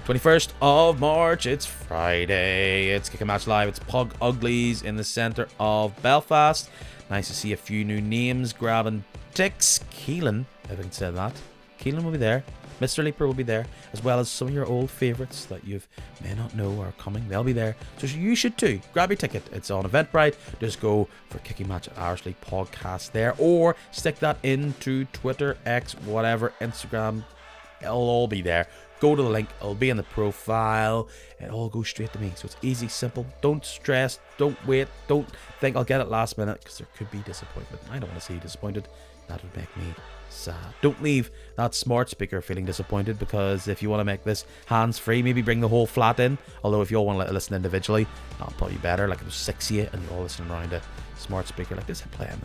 21st of March, it's Friday. It's Kick a Match Live. It's Pug Uglies in the centre of Belfast. Nice to see a few new names grabbing ticks. Keelan, if I can say that. Keelan will be there. Mr. Leeper will be there, as well as some of your old favourites that you may not know are coming. They'll be there. So you should too. Grab your ticket. It's on Eventbrite. Just go for Kicking Match at Irish League Podcast there, or stick that into Twitter, X, whatever, Instagram. It'll all be there. Go to the link, it'll be in the profile. It all goes straight to me, so it's easy, simple. Don't stress, don't wait, don't think I'll get it last minute, because there could be disappointment. I don't want to see you disappointed. That would make me sad. Don't leave that smart speaker feeling disappointed, because if you want to make this hands-free, maybe bring the whole flat in. Although if you all want to listen individually, that'll probably be better. Like if it was 6 of you and you're all listening around a smart speaker like this, and playing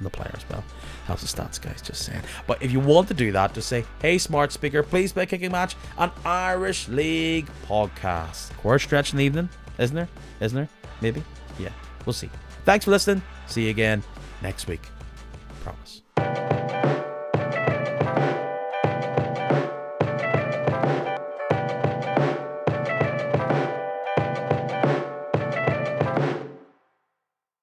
the player as well. Helps the stats, guys, just saying. But if you want to do that, just say, hey, smart speaker, please play Kicking Match, an Irish League podcast. Quite stretch in the evening, isn't there? Isn't there? Maybe? Yeah, we'll see. Thanks for listening. See you again next week. Promise.